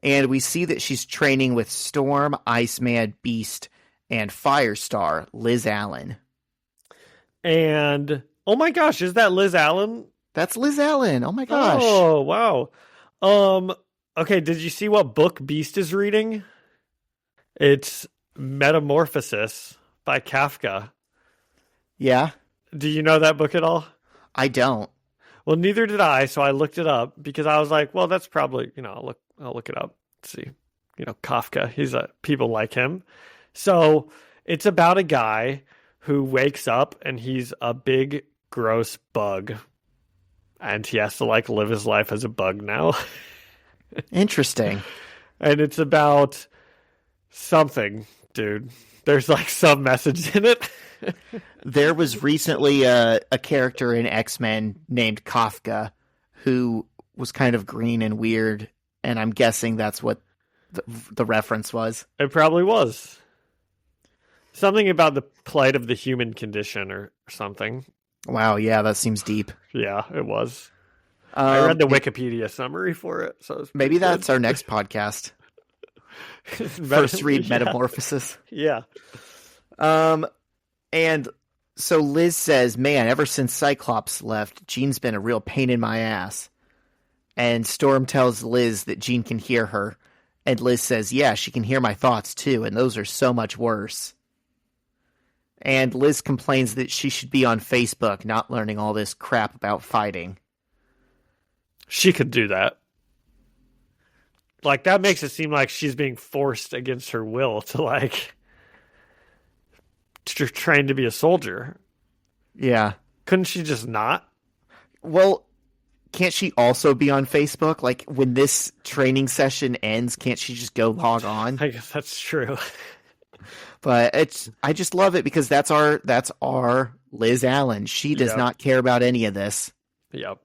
And we see that she's training with Storm, Iceman, Beast, and Firestar, Liz Allen. And, oh my gosh, is that Liz Allen? That's Liz Allen. Oh my gosh. Oh, wow. Okay, did you see what book Beast is reading? It's Metamorphosis by Kafka. Yeah. Do you know that book at all? I don't. Well, neither did I, so I looked it up because I was like, well, that's probably, I'll look it up. See. Kafka, people like him. So, it's about a guy who wakes up and he's a big gross bug. And he has to like live his life as a bug now. Interesting. And it's about something, dude. There's like some message in it. There was recently a character in X-Men named Kafka who was kind of green and weird, and I'm guessing that's what the reference was. It probably was. Something about the plight of the human condition or something. Wow, yeah, that seems deep. Yeah, it was. I read the Wikipedia summary for it. So maybe that's our next podcast. First read Metamorphosis. Yeah. And so Liz says, man, ever since Cyclops left, Jean's been a real pain in my ass. And Storm tells Liz that Jean can hear her. And Liz says, yeah, she can hear my thoughts too, and those are so much worse. And Liz complains that she should be on Facebook, not learning all this crap about fighting. She could do that. Like, that makes it seem like she's being forced against her will to train to be a soldier. Yeah. Couldn't she just not? Well, can't she also be on Facebook? Like, when this training session ends, can't she just go log on? I guess that's true. But I just love it because that's our Liz Allen. She does not care about any of this. Yep.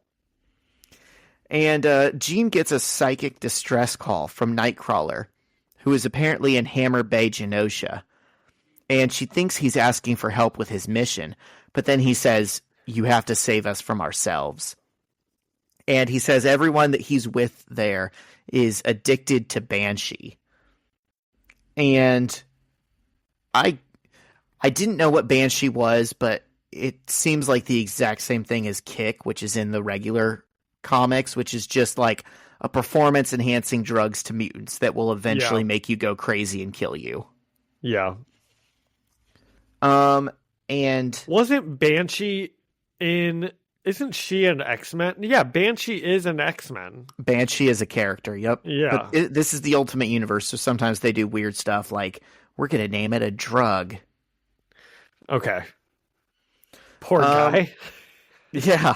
And Jean gets a psychic distress call from Nightcrawler, who is apparently in Hammer Bay, Genosha. And she thinks he's asking for help with his mission, but then he says, "You have to save us from ourselves." And he says everyone that he's with there is addicted to Banshee. And I didn't know what Banshee was, but it seems like the exact same thing as Kick, which is in the regular comics, which is just like a performance-enhancing drugs to mutants that will eventually make you go crazy and kill you. Yeah. And wasn't Banshee in... Isn't she an X-Men? Yeah, Banshee is an X-Men. Banshee is a character, yep. Yeah. But this is the Ultimate Universe, so sometimes they do weird stuff like, we're going to name it a drug. Okay. Poor guy. Yeah.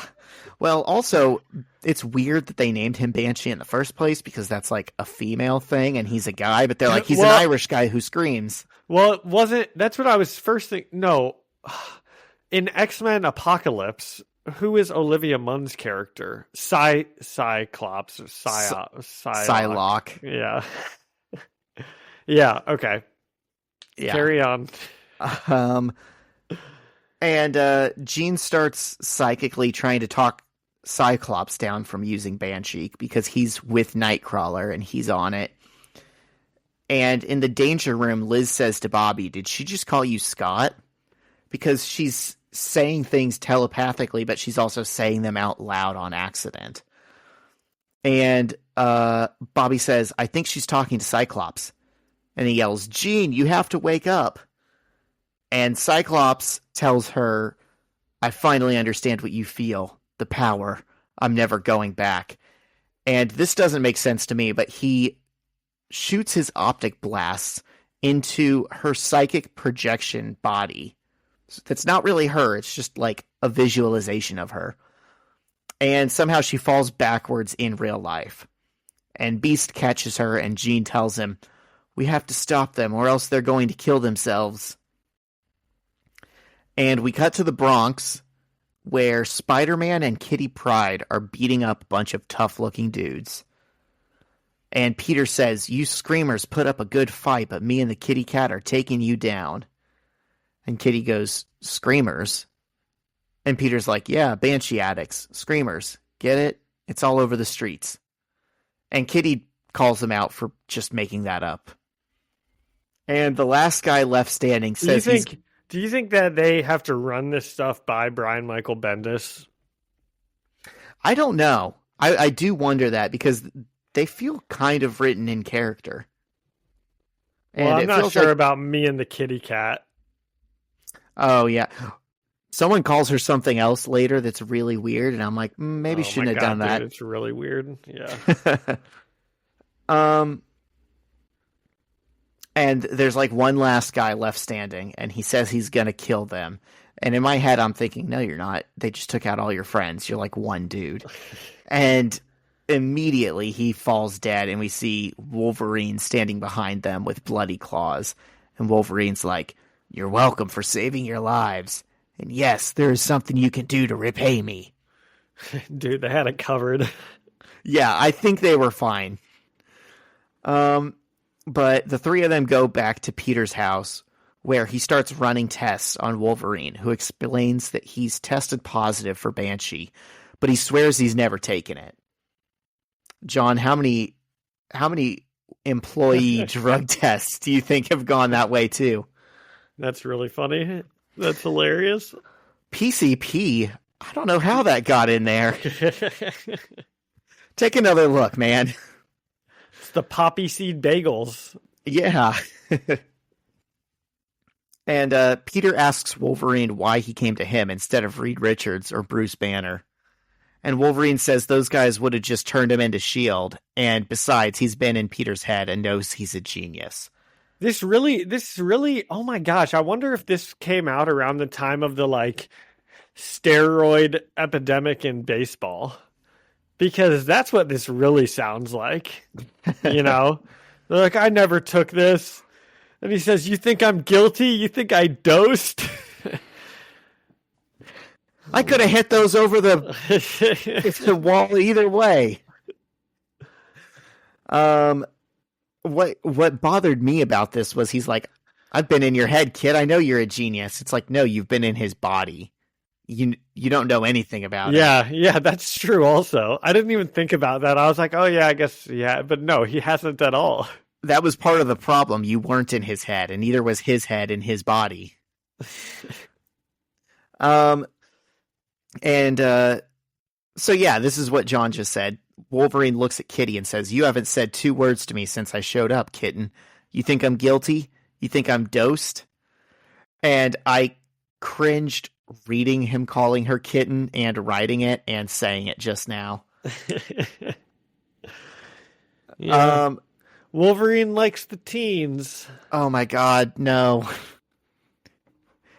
Well, also, it's weird that they named him Banshee in the first place because that's like a female thing and he's a guy, but they're like, he's an Irish guy who screams. Well, it wasn't... That's what I was first thinking. No. In X-Men Apocalypse... Who is Olivia Munn's character? Cyclops or Psylocke. Yeah. Yeah, okay. Yeah. Carry on. And Jean starts psychically trying to talk Cyclops down from using Banshee because he's with Nightcrawler and he's on it. And in the danger room, Liz says to Bobby, "Did she just call you Scott?" Because she's saying things telepathically, but she's also saying them out loud on accident. And Bobby says, "I think she's talking to Cyclops." And he yells, "Jean, you have to wake up." And Cyclops tells her, "I finally understand what you feel. The power. I'm never going back." And this doesn't make sense to me, but he shoots his optic blasts into her psychic projection body. That's not really her. It's just like a visualization of her. And somehow she falls backwards in real life. And Beast catches her and Jean tells him, "We have to stop them or else they're going to kill themselves." And we cut to the Bronx where Spider-Man and Kitty Pryde are beating up a bunch of tough-looking dudes. And Peter says, "You screamers put up a good fight, but me and the kitty cat are taking you down." And Kitty goes, "Screamers?" And Peter's like, "Yeah, Banshee addicts. Screamers. Get it? It's all over the streets." And Kitty calls him out for just making that up. And the last guy left standing says Do you think that they have to run this stuff by Brian Michael Bendis? I don't know. I do wonder that because they feel kind of written in character. And well, I'm not sure about me and the kitty cat. Oh, yeah. Someone calls her something else later that's really weird, and I'm like, maybe shouldn't have done that. Dude, it's really weird. Yeah. And there's like one last guy left standing, and he says he's going to kill them. And in my head, I'm thinking, no, you're not. They just took out all your friends. You're like one dude. And immediately he falls dead, and we see Wolverine standing behind them with bloody claws. And Wolverine's like, "You're welcome for saving your lives. And yes, there is something you can do to repay me." Dude, they had it covered. Yeah, I think they were fine. But the three of them go back to Peter's house, where he starts running tests on Wolverine, who explains that he's tested positive for Banshee, but he swears he's never taken it. John, how many employee drug tests do you think have gone that way too? That's really funny. That's hilarious. PCP, I don't know how that got in there. Take another look, man. It's the poppy seed bagels. Yeah. And Peter asks Wolverine why he came to him instead of Reed Richards or Bruce Banner. And Wolverine says those guys would have just turned him into S.H.I.E.L.D. And besides, he's been in Peter's head and knows he's a genius. This really, oh my gosh, I wonder if this came out around the time of the, like, steroid epidemic in baseball. Because that's what this really sounds like. You know? They're like, "I never took this. And he says, "You think I'm guilty? You think I dosed?" I could have hit those over the wall either way. What bothered me about this was he's like, "I've been in your head, kid. I know you're a genius." It's like, no, you've been in his body. You don't know anything about it. Yeah, that's true also. I didn't even think about that. I was like, oh yeah, I guess, yeah. But no, he hasn't at all. That was part of the problem. You weren't in his head, and neither was his head in his body. So yeah, this is what John just said. Wolverine looks at Kitty and says, "You haven't said 2 words to me since I showed up, kitten. You think I'm guilty? You think I'm dosed?" And I cringed reading him calling her kitten and writing it and saying it just now. Yeah. Wolverine likes the teens. Oh my God, no.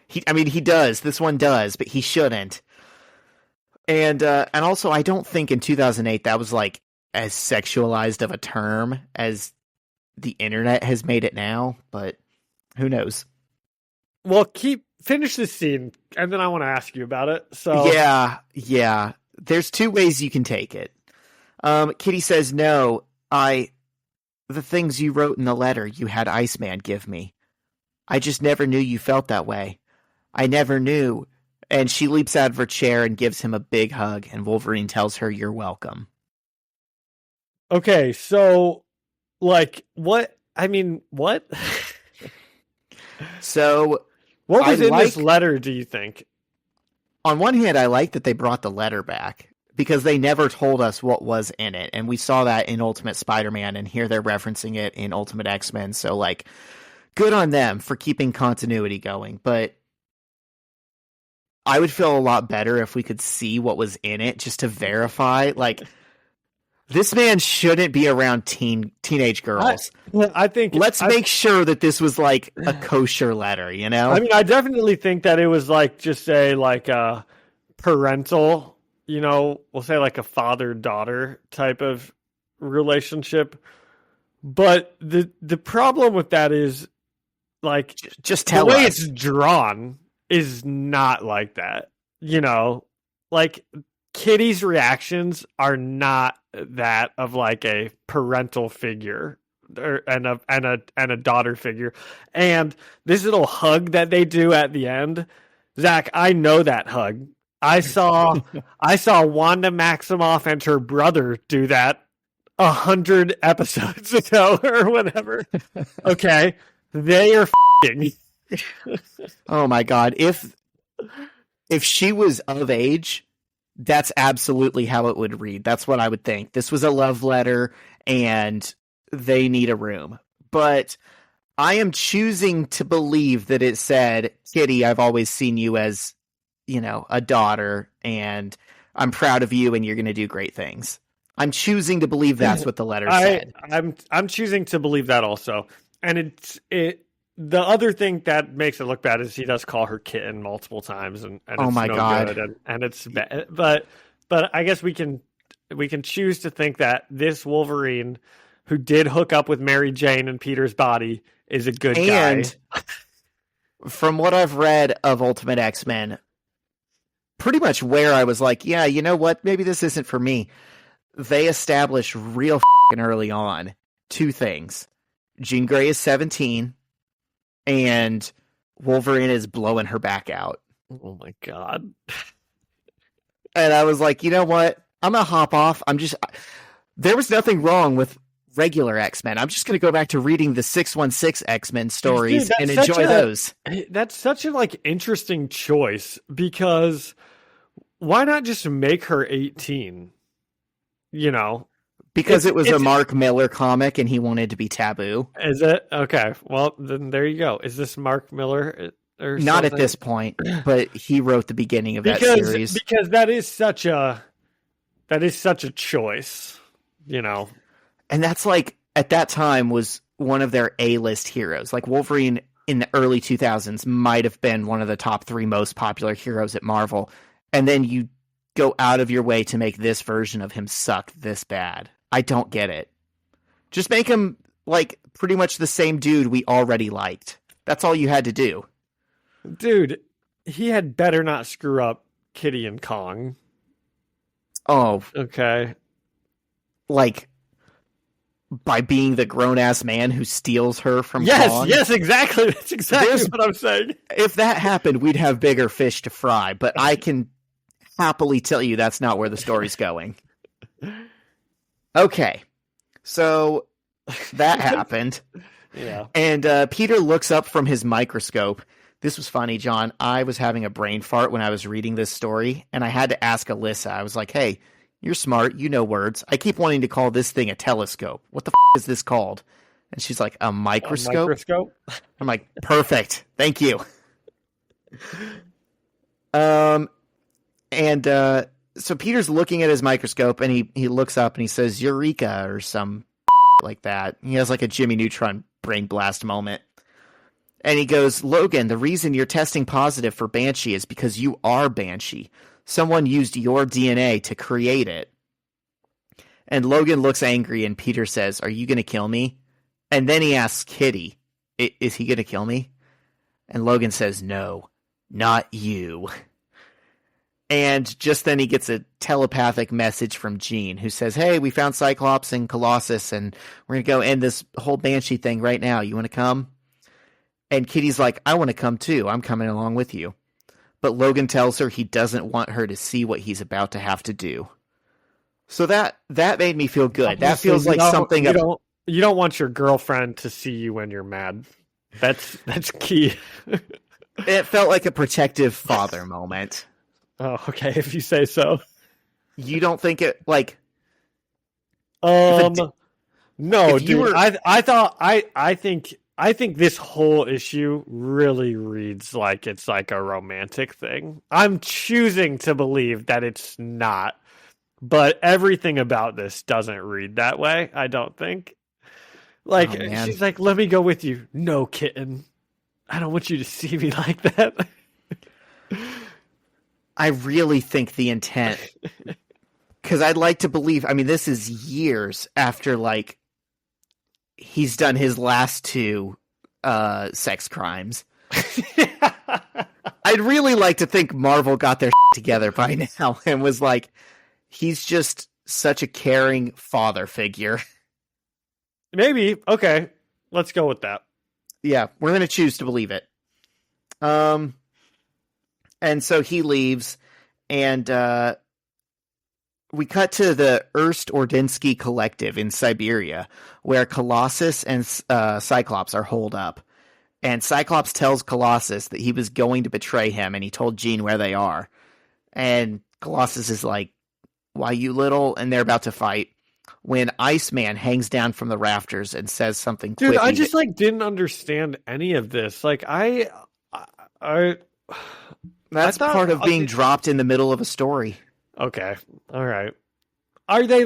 He does. This one does, but he shouldn't. And also, I don't think in 2008 that was like as sexualized of a term as the internet has made it now. But who knows? Well, finish this scene, and then I want to ask you about it. So yeah. There's 2 ways you can take it. Kitty says, "No, the things you wrote in the letter you had Iceman give me. I just never knew you felt that way. I never knew." And she leaps out of her chair and gives him a big hug, and Wolverine tells her, "You're welcome." Okay, so, like, what? I mean, what? So, what was in this letter, do you think? On one hand, I like that they brought the letter back, because they never told us what was in it, and we saw that in Ultimate Spider-Man, and here they're referencing it in Ultimate X-Men, so, like, good on them for keeping continuity going, but I would feel a lot better if we could see what was in it just to verify. Like, this man shouldn't be around teenage girls. I think let's make sure that this was like a kosher letter, you know? I mean, I definitely think that it was like just a parental, you know, we'll say like a father-daughter type of relationship. But the problem with that is, like, just tell the way us. It's drawn is not like that, you know, like Kitty's reactions are not that of like a parental figure and a daughter figure. And this little hug that they do at the end, Zach, I know that hug. I saw Wanda Maximoff and her brother do that 100 episodes ago or whatever. Okay, they are f***ing. Oh my God. If she was of age, that's absolutely how it would read. That's what I would think. This was a love letter and they need a room. But I am choosing to believe that it said, "Kitty, I've always seen you as, you know, a daughter, and I'm proud of you and you're going to do great things." I'm choosing to believe that's what the letter said. I'm choosing to believe that also. And the other thing that makes it look bad is he does call her kitten multiple times, and oh it's my God, good, and it's bad. But I guess we can choose to think that this Wolverine, who did hook up with Mary Jane in Peter's body, is a good guy. And from what I've read of Ultimate X-Men, pretty much where I was like, yeah, you know what, maybe this isn't for me. They establish real early on 2 things: Jean Grey is 17. And Wolverine is blowing her back out. Oh my God. And I was like, you know what? I'm going to hop off. There was nothing wrong with regular X-Men. I'm just going to go back to reading the 616 X-Men stories and enjoy those. That's such a interesting choice, because why not just make her 18? You know? Because it was a Mark Miller comic and he wanted to be taboo. Is it? Okay. Well, then there you go. Is this Mark Miller or not at this point, but he wrote the beginning of that series. Because that is such a choice, you know. And that's like, at that time, was one of their A-list heroes. Like, Wolverine in the early 2000s might have been one of the top 3 most popular heroes at Marvel. And then you go out of your way to make this version of him suck this bad. I don't get it. Just make him, like, pretty much the same dude we already liked. That's all you had to do. Dude, he had better not screw up Kitty and Kong. Oh. Okay. Like, by being the grown-ass man who steals her from Kong? Yes, exactly. That's exactly what I'm saying. If that happened, we'd have bigger fish to fry, but I can happily tell you that's not where the story's going. Okay. So, that happened. Yeah. And Peter looks up from his microscope. This was funny, John. I was having a brain fart when I was reading this story, and I had to ask Alyssa. I was like, hey, you're smart. You know words. I keep wanting to call this thing a telescope. What the is this called? And she's like, a microscope? A microscope? I'm like, perfect. Thank you. So Peter's looking at his microscope, and he looks up and he says, Eureka, or some like that. He has like a Jimmy Neutron brain blast moment. And he goes, Logan, the reason you're testing positive for Banshee is because you are Banshee. Someone used your DNA to create it. And Logan looks angry, and Peter says, are you going to kill me? And then he asks Kitty, is he going to kill me? And Logan says, no, not you. And just then he gets a telepathic message from Jean, who says, hey, we found Cyclops and Colossus, and we're going to go end this whole Banshee thing right now. You want to come? And Kitty's like, I want to come too. I'm coming along with you. But Logan tells her he doesn't want her to see what he's about to have to do. So that made me feel good. That feels like something... You don't want your girlfriend to see you when you're mad. That's key. It felt like a protective father moment. Oh, okay, if you say so. You don't think it, like... No, dude. I think this whole issue really reads like it's like a romantic thing. I'm choosing to believe that it's not, but everything about this doesn't read that way, I don't think. Like, she's like, let me go with you. No, kitten. I don't want you to see me like that. I really think the intent, because I'd like to believe, I mean, this is years after, like, he's done his last two sex crimes. I'd really like to think Marvel got their together by now and was like, he's just such a caring father figure. Maybe. Okay. Let's go with that. Yeah, we're going to choose to believe it. And so he leaves, and we cut to the Ust-Ordinsky Collective in Siberia, where Colossus and Cyclops are holed up. And Cyclops tells Colossus that he was going to betray him, and he told Jean where they are. And Colossus is like, why, you little? And they're about to fight, when Iceman hangs down from the rafters and says something quippy. Dude, I just, didn't understand any of this. Like, That's part of being dropped in the middle of a story. Okay. All right. Are they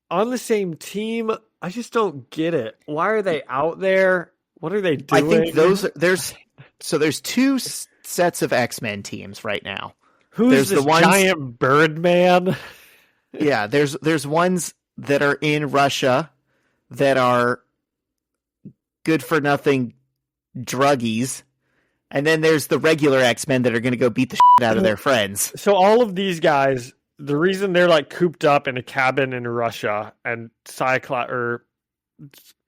on the same team? I just don't get it. Why are they out there? What are they doing? I think there's two sets of X-Men teams right now. Who's this giant Birdman? Yeah, there's ones that are in Russia that are good for nothing druggies. And then there's the regular X-Men that are going to go beat the shit out of their friends. So all of these guys, the reason they're cooped up in a cabin in Russia, and Cyclops or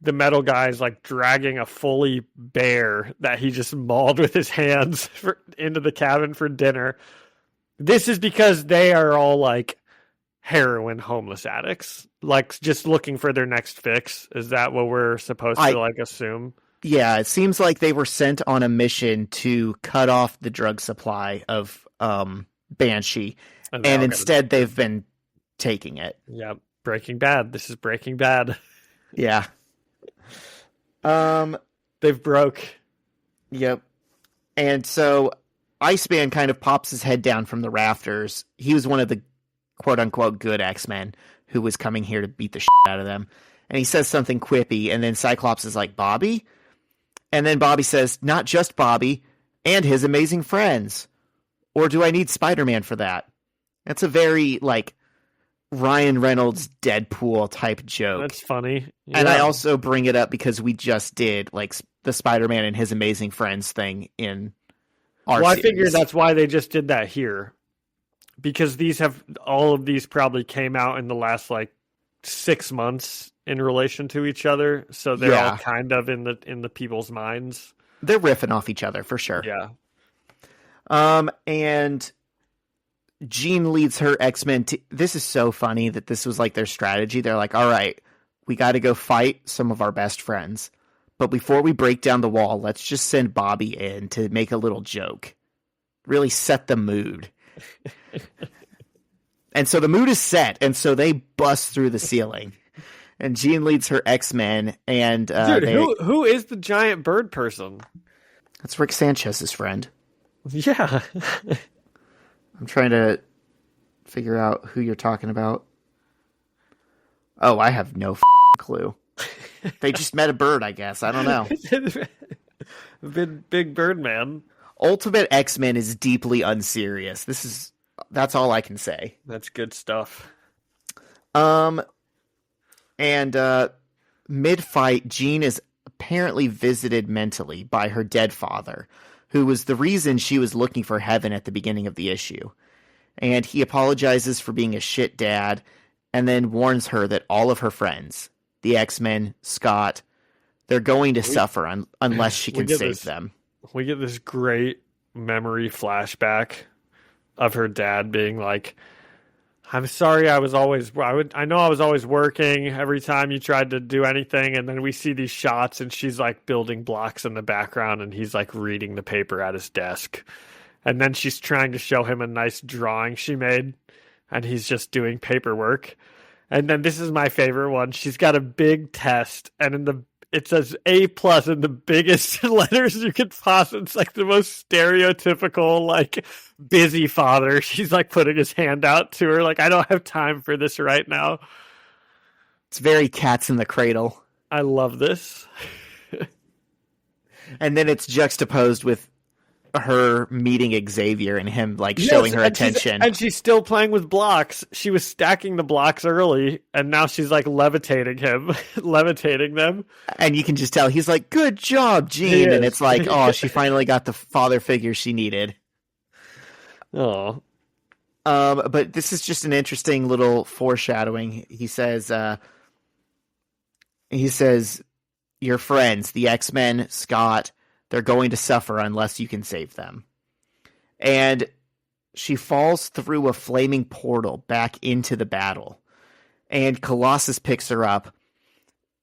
the metal guy's dragging a fully bear that he just mauled with his hands into the cabin for dinner. This is because they are all heroin homeless addicts, just looking for their next fix. Is that what we're supposed to assume? Yeah, it seems like they were sent on a mission to cut off the drug supply of Banshee, and instead they've been taking it. Yeah, Breaking Bad. This is Breaking Bad. Yeah. They've broke. Yep. And so Iceman kind of pops his head down from the rafters. He was one of the quote-unquote good X-Men who was coming here to beat the shit out of them. And he says something quippy, and then Cyclops is like, Bobby? And then Bobby says, not just Bobby, and his amazing friends. Or do I need Spider-Man for that? That's a very, Ryan Reynolds Deadpool type joke. That's funny. Yeah. And I also bring it up because we just did like the Spider-Man and His Amazing Friends thing in our Well, I series. figure that's why they just did that here. Because all of these probably came out in the last like 6 months in relation to each other. So they're all kind of in the people's minds. They're riffing off each other for sure. Yeah. And Jean leads her X-Men. This is so funny that this was like their strategy. They're like, all right, we got to go fight some of our best friends. But before we break down the wall, let's just send Bobby in to make a little joke. Really set the mood. And so the mood is set. And so they bust through the ceiling. And Jean leads her X-Men. And who is the giant bird person? That's Rick Sanchez's friend. Yeah. I'm trying to figure out who you're talking about. Oh, I have no clue. They just met a bird, I guess. I don't know. Big bird man. Ultimate X-Men is deeply unserious. That's all I can say. That's good stuff. And mid-fight, Jean is apparently visited mentally by her dead father, who was the reason she was looking for heaven at the beginning of the issue. And he apologizes for being a shit dad, and then warns her that all of her friends, the X-Men, Scott, they're going to suffer unless she can save them. We get this great memory flashback of her dad being like, I'm sorry, I know I was always working every time you tried to do anything. And then we see these shots and she's like building blocks in the background and he's like reading the paper at his desk. And then she's trying to show him a nice drawing she made and he's just doing paperwork. And then this is my favorite one. She's got a big test and it says A+ in the biggest letters you could possibly. It's like the most stereotypical, like, busy father. She's like putting his hand out to her, like, I don't have time for this right now. It's very Cats in the Cradle. I love this. And then it's juxtaposed with her meeting Xavier and him like showing her attention. And she's still playing with blocks. She was stacking the blocks early, and now she's like levitating them. And you can just tell he's like, "Good job, Jean." And it's like, oh, she finally got the father figure she needed. Oh. But this is just an interesting little foreshadowing. He says, your friends, the X-Men, Scott, they're going to suffer unless you can save them. And she falls through a flaming portal back into the battle. And Colossus picks her up.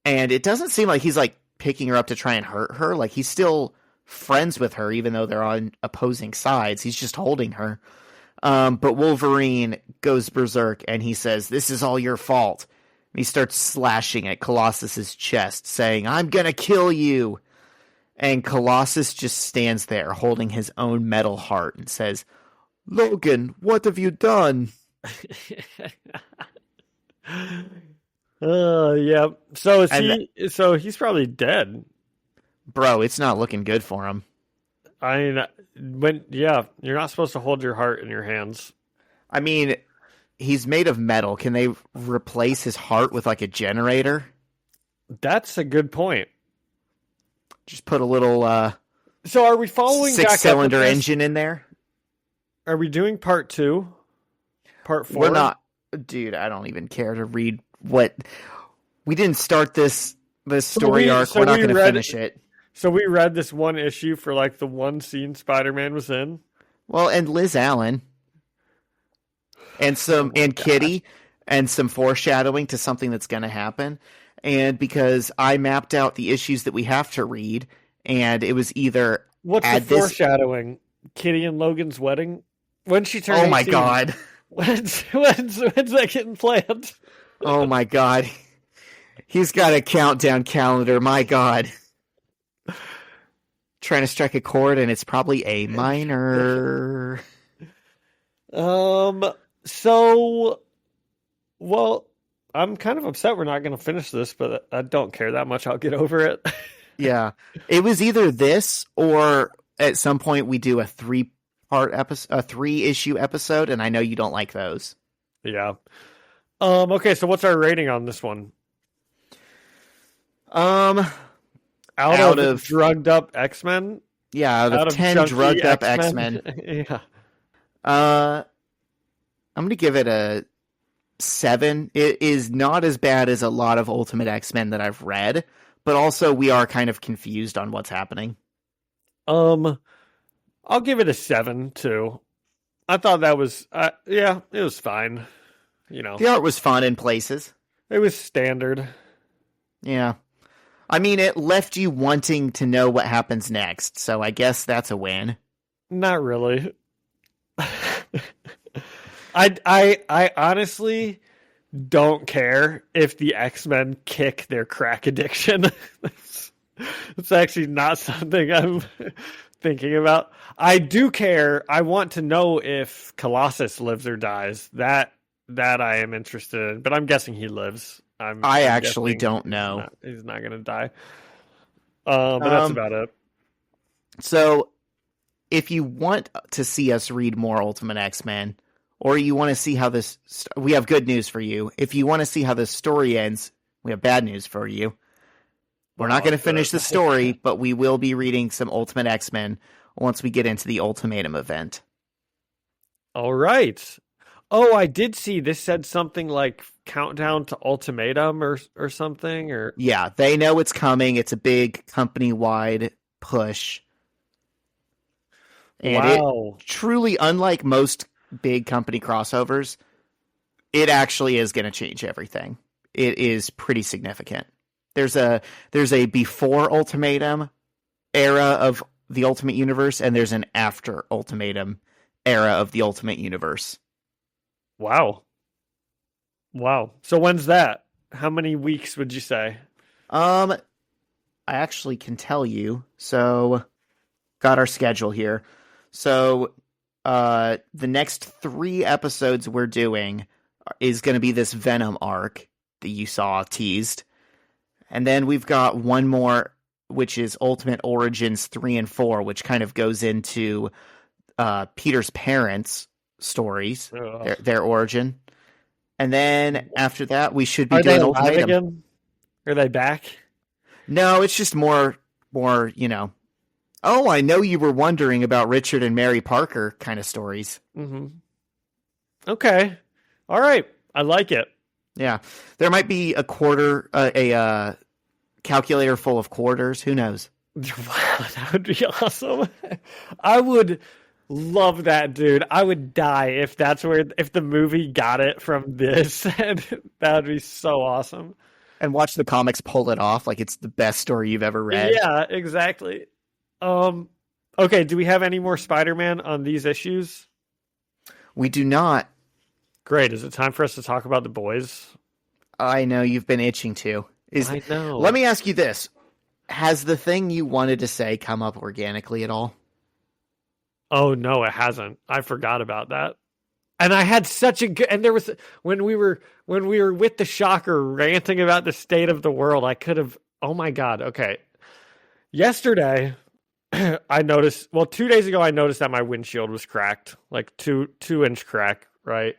And it doesn't seem like he's like picking her up to try and hurt her. Like he's still friends with her, even though they're on opposing sides. He's just holding her. But Wolverine goes berserk and he says, "This is all your fault." And he starts slashing at Colossus's chest, saying, "I'm gonna kill you." And Colossus just stands there holding his own metal heart and says, "Logan, what have you done?" Yeah. So he's probably dead. Bro, it's not looking good for him. I mean, you're not supposed to hold your heart in your hands. I mean, he's made of metal. Can they replace his heart with like a generator? That's a good point. Just put a little so are we following 6-cylinder engine in there? Are we doing part 2? Part 4? We're not. Dude, I don't even care to read what... We didn't start this story arc. We're not going to finish it. So we read this one issue for like the one scene Spider-Man was in? Well, and Liz Allen. And Kitty. And some foreshadowing to something that's going to happen. And because I mapped out the issues that we have to read, and it was either... What's the foreshadowing? Kitty and Logan's wedding? When's she turn 18? Oh my god. When's that getting planned? Oh my god. He's got a countdown calendar, my god. Trying to strike a chord, and it's probably A minor. Well, I'm kind of upset we're not going to finish this, but I don't care that much. I'll get over it. Yeah. It was either this or at some point we do a 3-issue episode, and I know you don't like those. Yeah. Okay, so what's our rating on this one? Out Out of drugged up X-Men? Yeah, out of 10 drugged up X-Men. Yeah. I'm going to give it a 7. It is not as bad as a lot of Ultimate X-Men that I've read, but also we are kind of confused on what's happening. I'll give it a 7 too. I thought that was it was fine. The art was fun in places. It was standard. Yeah. I mean, it left you wanting to know what happens next, so I guess that's a win. Not really. I honestly don't care if the X-Men kick their crack addiction. It's actually not something I'm thinking about. I do care. I want to know if Colossus lives or dies. That I am interested in, but I'm guessing he lives. I actually don't know. He's not going to die. But that's about it. So, if you want to see us read more Ultimate X-Men, or you want to see how this... we have good news for you. If you want to see how this story ends, we have bad news for you. We're not going to finish the story, but we will be reading some Ultimate X-Men once we get into the Ultimatum event. All right. Oh, I did see this said something like Countdown to Ultimatum or something. Or yeah, they know it's coming. It's a big company-wide push. And wow. It truly, unlike most big company crossovers, it actually is going to change everything. It is pretty significant. There's a before Ultimatum era of the Ultimate Universe, and there's an after Ultimatum era of the Ultimate Universe. Wow. So when's that? How many weeks would you say? I actually can tell you. So, got our schedule here. So, the next 3 episodes we're doing is going to be this Venom arc that you saw teased. And then we've got one more, which is Ultimate Origins 3 and 4, which kind of goes into Peter's parents' stories, their origin. And then after that, we should be doing Ultimatum. Again? Are they back? No, it's just more, oh, I know you were wondering about Richard and Mary Parker kind of stories. Mm-hmm. Okay. All right. I like it. Yeah. There might be a calculator full of quarters. Who knows? Wow, that would be awesome. I would love that, dude. I would die if the movie got it from this. And that would be so awesome. And watch the comics pull it off like it's the best story you've ever read. Yeah, exactly. Okay, do we have any more Spider-Man on these issues? We do not. Great. Is it time for us to talk about the boys? I know you've been itching to. I know. Let me ask you this. Has the thing you wanted to say come up organically at all? Oh, no, it hasn't. I forgot about that. And I had such a good... And there was... When we were with the Shocker ranting about the state of the world, I could have... Oh, my God. Okay. Yesterday, I noticed... Well, 2 days ago, I noticed that my windshield was cracked. Like 2-inch crack, right?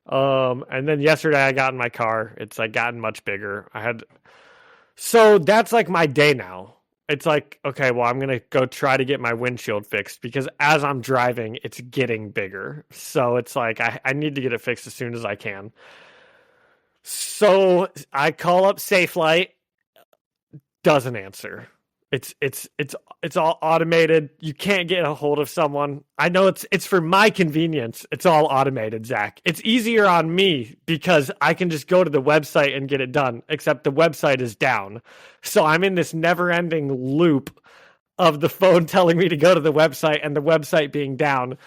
And then yesterday, I got in my car. It's like gotten much bigger. So that's like my day now. It's like, okay, well, I'm going to go try to get my windshield fixed because as I'm driving, it's getting bigger. So it's like, I need to get it fixed as soon as I can. So I call up Safelite, doesn't answer. It's all automated. You can't get a hold of someone. I know it's for my convenience. It's all automated, Zach. It's easier on me because I can just go to the website and get it done, except the website is down. So I'm in this never-ending loop of the phone telling me to go to the website and the website being down.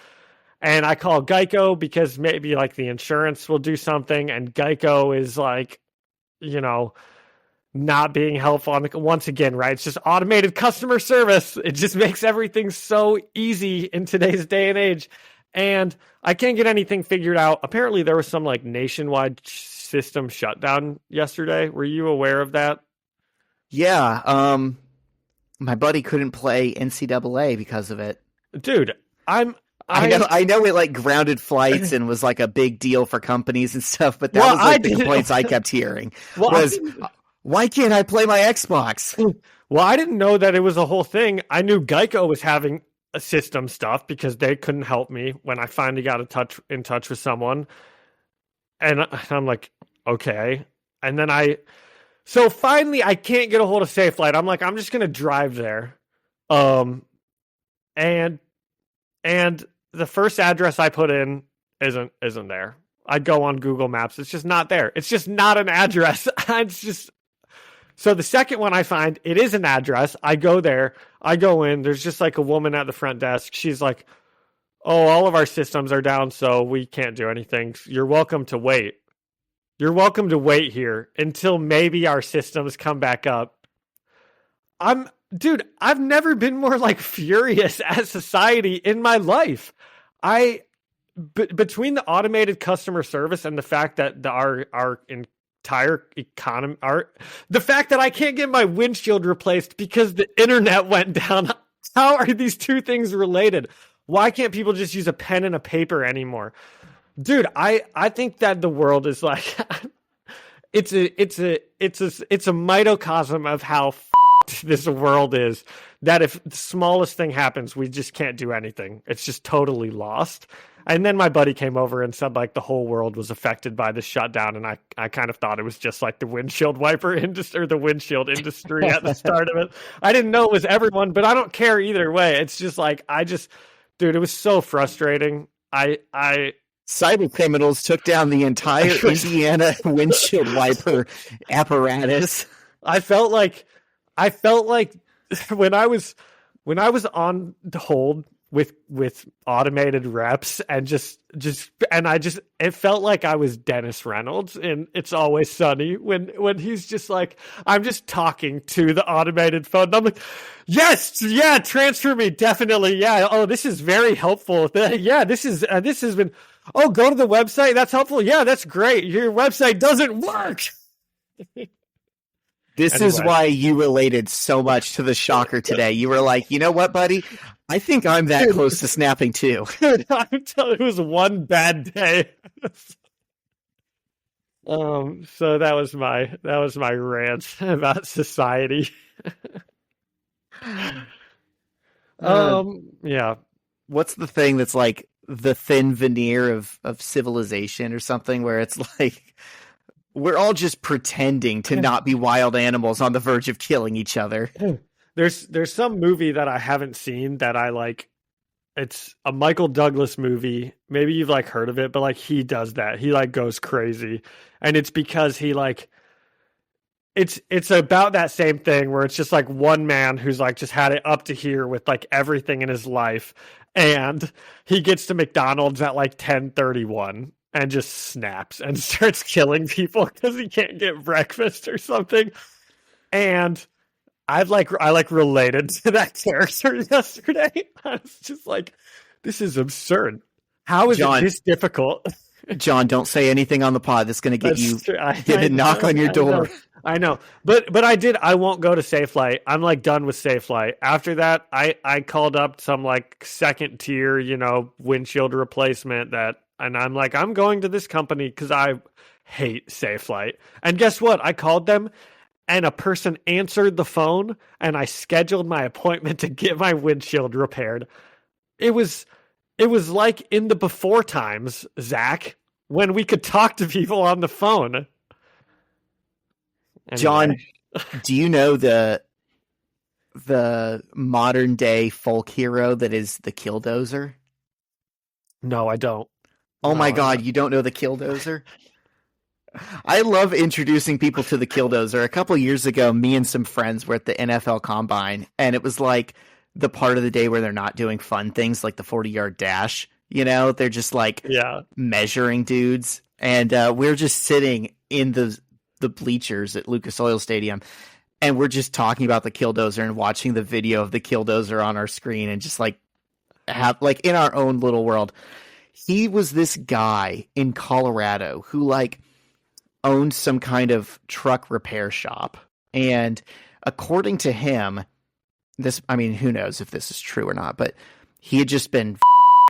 And I call Geico because maybe like the insurance will do something, and Geico is like, not being helpful. Once again, right? It's just automated customer service. It just makes everything so easy in today's day and age. And I can't get anything figured out. Apparently there was some like nationwide system shutdown yesterday. Were you aware of that? Yeah. My buddy couldn't play NCAA because of it. Dude, I know it like grounded flights and was like a big deal for companies and stuff, but that was like the complaints I kept hearing why can't I play my Xbox? Well, I didn't know that it was a whole thing. I knew Geico was having a system stuff because they couldn't help me when I finally got in touch with someone. And I'm like, okay. And then so finally I can't get a hold of Safelite. I'm like, I'm just going to drive there. And the first address I put in isn't there. I go on Google Maps. It's just not there. It's just not an address. So the second one I find, it is an address. I go there. I go in. There's just like a woman at the front desk. She's like, oh, all of our systems are down, so we can't do anything. You're welcome to wait. You're welcome to wait here until maybe our systems come back up. Dude, I've never been more like furious at society in my life. Between the automated customer service and the fact that our entire economy, the fact that I can't get my windshield replaced because the internet went down. How are these two things related? Why can't people just use a pen and a paper anymore? Dude, I think that the world is like it's a microcosm of how f***ed this world is, that if the smallest thing happens, we just can't do anything. It's just totally lost. And then my buddy came over and said like the whole world was affected by the shutdown, and I kind of thought it was just like the windshield wiper industry or the windshield industry at the start of it. I didn't know it was everyone, but I don't care either way. It's just like dude, it was so frustrating. Cyber criminals took down the entire Indiana windshield wiper apparatus. I felt like when I was on hold with automated reps and it felt like I was Dennis Reynolds in It's Always Sunny when he's just like, I'm just talking to the automated phone. And I'm like, yes, yeah, transfer me, definitely, yeah. Oh, this is very helpful. Yeah, this has been. Oh, go to the website. That's helpful. Yeah, that's great. Your website doesn't work. This is why you related so much to the shocker today. You were like, you know what, buddy? I think I'm that close to snapping too. Dude, I'm telling you, it was one bad day. So that was my rant about society. Yeah. What's the thing that's like the thin veneer of civilization or something, where it's like we're all just pretending to not be wild animals on the verge of killing each other. There's some movie that I haven't seen that I like. It's a Michael Douglas movie. Maybe you've like heard of it, but like he does that. He like goes crazy. And it's because he like it's about that same thing where it's just like one man who's like just had it up to here with like everything in his life, and he gets to McDonald's at like 10:31 and just snaps and starts killing people because he can't get breakfast or something. And I related to that character yesterday. I was just like, this is absurd. How is it this difficult? John, don't say anything on the pod that's going to get get a knock on your door. I know. But I won't go to Safelite. I'm like done with Safelite. After that, I called up some like second tier, windshield replacement and I'm like, I'm going to this company because I hate Safelite. And guess what? I called them and a person answered the phone and I scheduled my appointment to get my windshield repaired. It was like in the before times, Zach, when we could talk to people on the phone. Anyway. John, do you know the modern day folk hero that is the Killdozer? No, I don't. Oh my God, you don't know the Killdozer? I love introducing people to the Killdozer. A couple years ago, me and some friends were at the NFL Combine, and it was like the part of the day where they're not doing fun things like the 40-yard dash. They're just like measuring dudes. And we're just sitting in the bleachers at Lucas Oil Stadium, and we're just talking about the Killdozer and watching the video of the Killdozer on our screen and just like have like in our own little world. He was this guy in Colorado who like owned some kind of truck repair shop. And according to him, who knows if this is true or not, but he had just been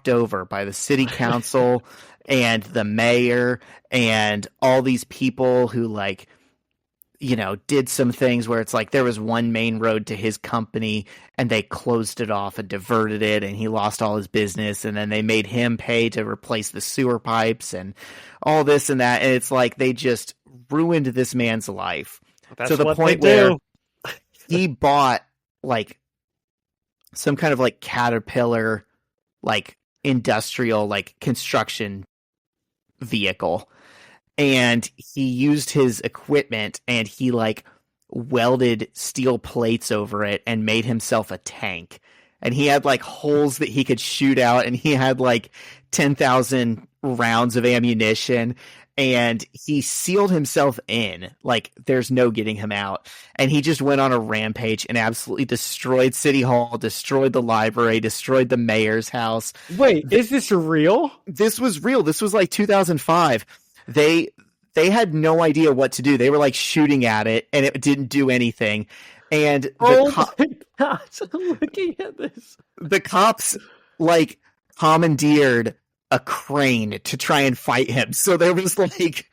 fucked over by the city council and the mayor and all these people who like, you know, did some things where it's like there was one main road to his company and they closed it off and diverted it and he lost all his business, and then they made him pay to replace the sewer pipes and all this and that. And it's like they just ruined this man's life to the point where he bought like some kind of like Caterpillar, like industrial, like construction vehicle. And he used his equipment and he like welded steel plates over it and made himself a tank. And he had like holes that he could shoot out, and he had like 10,000 rounds of ammunition, and he sealed himself in. Like there's no getting him out. And he just went on a rampage and absolutely destroyed City Hall, destroyed the library, destroyed the mayor's house. Wait, is this real? This was real. This was like 2005. They had no idea what to do. They were like shooting at it and it didn't do anything. And my God, I'm looking at this. The cops like commandeered a crane to try and fight him. So there was like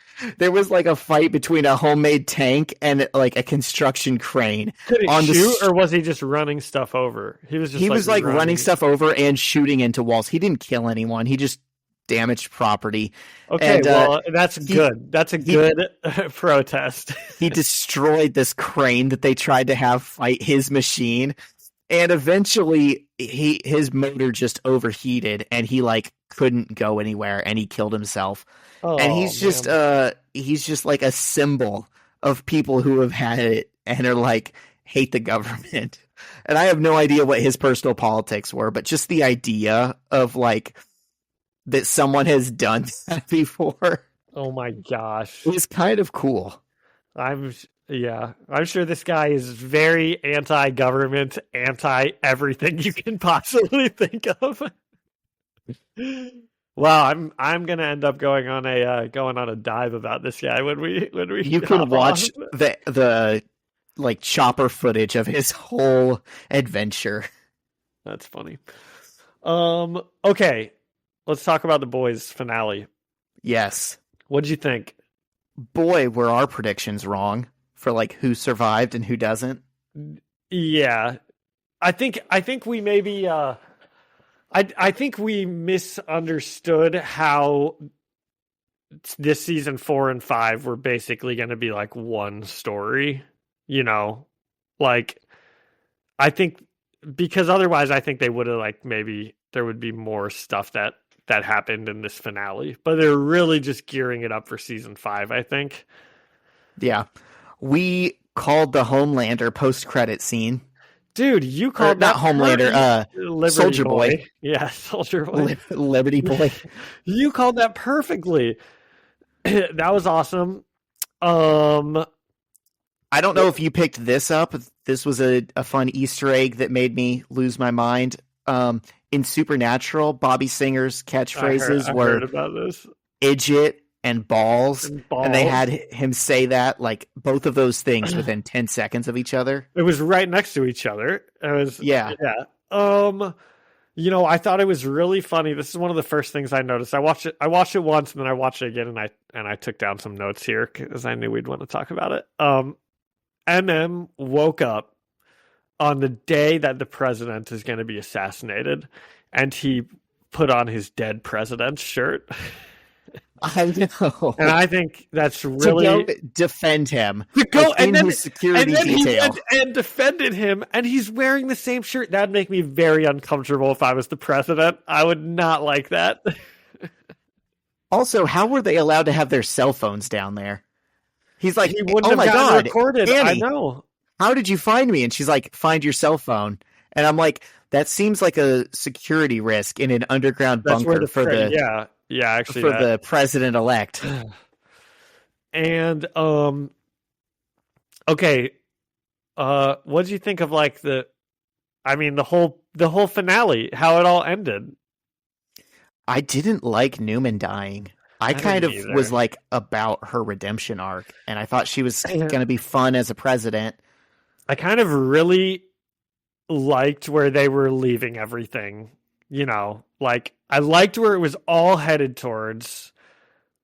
a fight between a homemade tank and like a construction crane. Could he shoot, or was he just running stuff over? He was like running stuff over and shooting into walls. He didn't kill anyone. He just damaged property. Okay, and, well, that's good. That's a good protest. He destroyed this crane that they tried to have fight his machine, and eventually his motor just overheated and he like couldn't go anywhere and he killed himself. And he's just like a symbol of people who have had it and are like hate the government. And I have no idea what his personal politics were, but just the idea of like that someone has done that before. Oh my gosh. It was kind of cool. I'm sure this guy is very anti-government, anti-everything you can possibly think of. Well, I'm gonna end up going on a dive about this guy when we you can watch the like chopper footage of his whole adventure. That's funny. Okay. Let's talk about The Boys finale. Yes. What'd you think? Boy, were our predictions wrong for like who survived and who doesn't. Yeah. I think we maybe I think we misunderstood how this season 4 and 5 were basically going to be like one story, you know? Like I think because otherwise I think they would have like maybe there would be more stuff that happened in this finale, but they're really just gearing it up for season 5, I think. Yeah. We called the Homelander post-credit scene. Dude, you called that Homelander, Soldier Boy. Yeah, Soldier Boy. Liberty Boy. You called that perfectly. That was awesome. I don't know if you picked this up. This was a fun Easter egg that made me lose my mind. In Supernatural, Bobby Singer's catchphrases were about this. "Idjit" and balls. And they had him say that, like, both of those things within 10 seconds of each other. It was right next to each other. It was, yeah. You know, I thought it was really funny. This is one of the first things I noticed. I watched it once, and then I watched it again, and I took down some notes here because I knew we'd want to talk about it. MM woke up on the day that the president is going to be assassinated, and he put on his dead president's shirt. I know. And I think that's really... To go defend him. To go, like, and then his security detail. He went and defended him, and he's wearing the same shirt. That'd make me very uncomfortable if I was the president. I would not like that. Also, how were they allowed to have their cell phones down there? He's like, he wouldn't oh have my God, recorded. Annie, I know. How did you find me? And she's like, find your cell phone. And I'm like, that seems like a security risk in an underground bunker for the... Yeah, actually, for the president-elect. And okay, what did you think of like the whole finale, how it all ended? I didn't like Newman dying. I kind of was like about her redemption arc, and I thought she was going to be fun as a president. I kind of really liked where they were leaving everything. like I liked where it was all headed towards.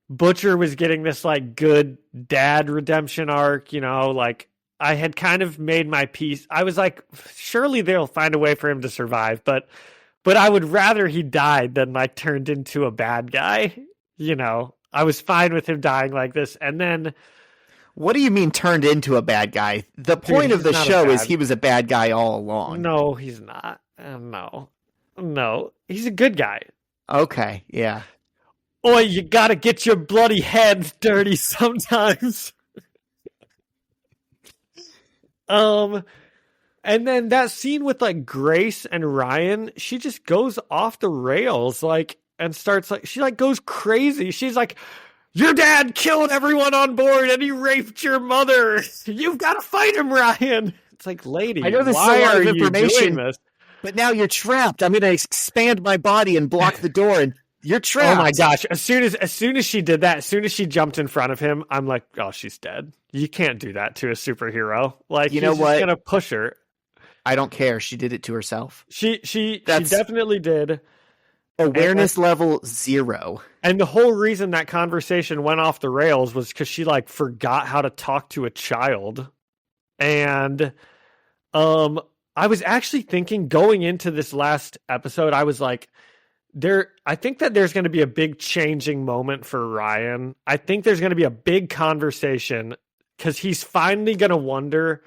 Butcher was getting this like good dad redemption arc, like I had kind of made my peace. I was like, surely they'll find a way for him to survive, but I would rather he died than like turned into a bad guy. I was fine with him dying like this. And then, what do you mean turned into a bad guy? The point of the show is he was a bad guy all along. No, he's not. No, he's a good guy. Okay, yeah. Oi, you gotta get your bloody head dirty sometimes. And then that scene with like Grace and Ryan, she just goes off the rails, like, and starts like, she like goes crazy. She's like, your dad killed everyone on board and he raped your mother. You've got to fight him, Ryan. It's like, lady, I know this why is a lot are of you information, doing this? But now you're trapped. I'm going to expand my body and block the door, and you're trapped. Oh my gosh! As soon as she did that, as soon as she jumped in front of him, I'm like, oh, she's dead. You can't do that to a superhero. Like, you know he's what? Just gonna push her. I don't care. She did it to herself. She definitely did. Awareness level 0. And the whole reason that conversation went off the rails was because she like forgot how to talk to a child. And I was actually thinking going into this last episode, I was like, I think that there's going to be a big changing moment for Ryan. I think there's going to be a big conversation because he's finally going to wonder,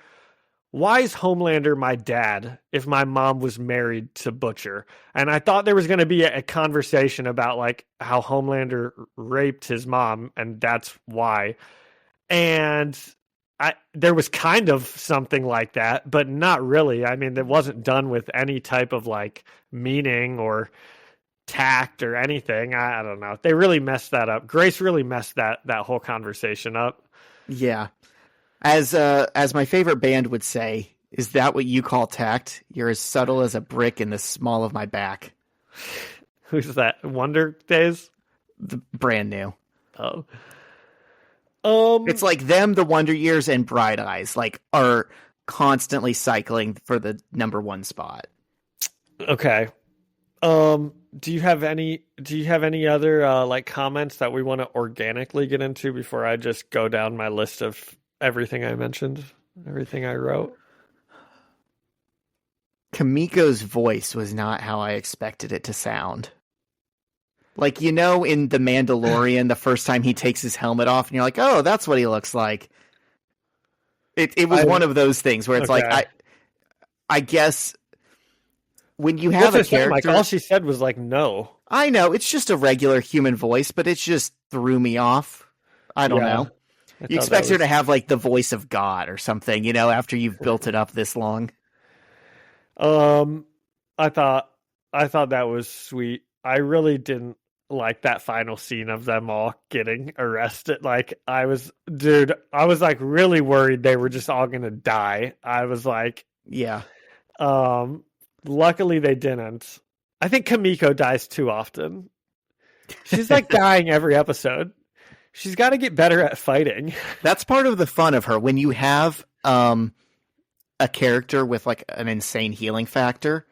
why is Homelander my dad if my mom was married to Butcher? And I thought there was going to be a conversation about like how Homelander raped his mom and that's why. And there was kind of something like that, but not really. I mean, it wasn't done with any type of like meaning or tact or anything. I don't know. They really messed that up. Grace really messed that whole conversation up. Yeah. As my favorite band would say, is that what you call tact? You're as subtle as a brick in the small of my back. Who's that? Wonder Days? Brand new. Oh. It's like them, the Wonder Years, and Bright Eyes like are constantly cycling for the number 1 spot. Okay. Do you have any other like comments that we want to organically get into before I just go down my list of everything I mentioned, everything I wrote? Kamiko's voice was not how I expected it to sound. Like, in The Mandalorian, the first time he takes his helmet off and you're like, oh, that's what he looks like. It was one of those things where it's okay. like, I guess when you have a character... Like, all she said was like, no. I know, it's just a regular human voice, but it just threw me off. I don't know. You expect her to have like the voice of God or something, after you've built it up this long. I thought that was sweet. I really didn't like that final scene of them all getting arrested. Like, I was like really worried they were just all gonna die. I was like, yeah. Luckily they didn't. I think Kamiko dies too often. She's like dying every episode. She's got to get better at fighting. That's part of the fun of her. When you have a character with like an insane healing factor,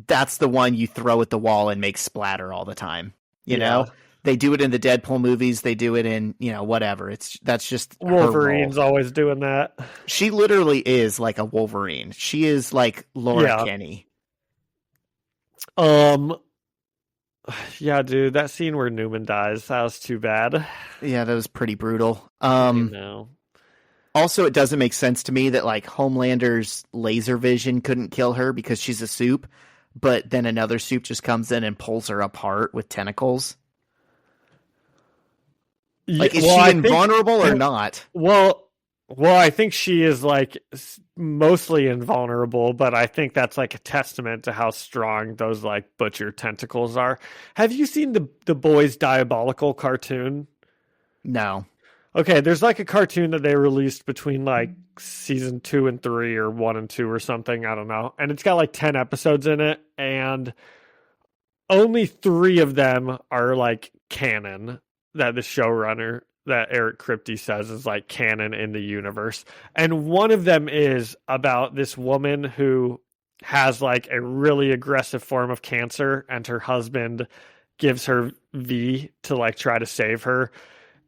that's the one you throw at the wall and make splatter all the time. You know? They do it in the Deadpool movies. They do it in, whatever. That's just Wolverine's always doing that. She literally is like a Wolverine. She is like Laura Kinney. Yeah, dude, that scene where Newman dies, that was too bad. Yeah, that was pretty brutal. No. Also, it doesn't make sense to me that like Homelander's laser vision couldn't kill her because she's a soup, but then another soup just comes in and pulls her apart with tentacles. Like, is she invulnerable or not? Well, I think she is like mostly invulnerable, but I think that's like a testament to how strong those like butcher tentacles are. Have you seen the Boys Diabolical cartoon? No. Okay, there's like a cartoon that they released between like season 2 and 3 or 1 and 2 or something, I don't know. And it's got like 10 episodes in it, and only 3 of them are like canon, that the showrunner, that Eric Kripke says is like canon in the universe. And one of them is about this woman who has like a really aggressive form of cancer, and her husband gives her V to like try to save her,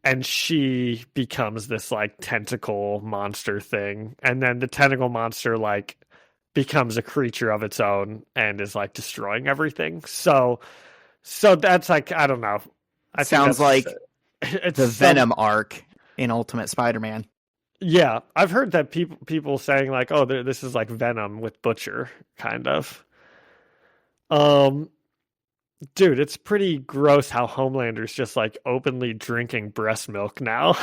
and she becomes this like tentacle monster thing, and then the tentacle monster like becomes a creature of its own and is like destroying everything. So that's like, I don't know. I Sounds think like it's the Venom arc in Ultimate Spider-Man. Yeah, I've heard that people saying like, oh, this is like Venom with Butcher, kind of. Dude, it's pretty gross how Homelander's just like openly drinking breast milk now.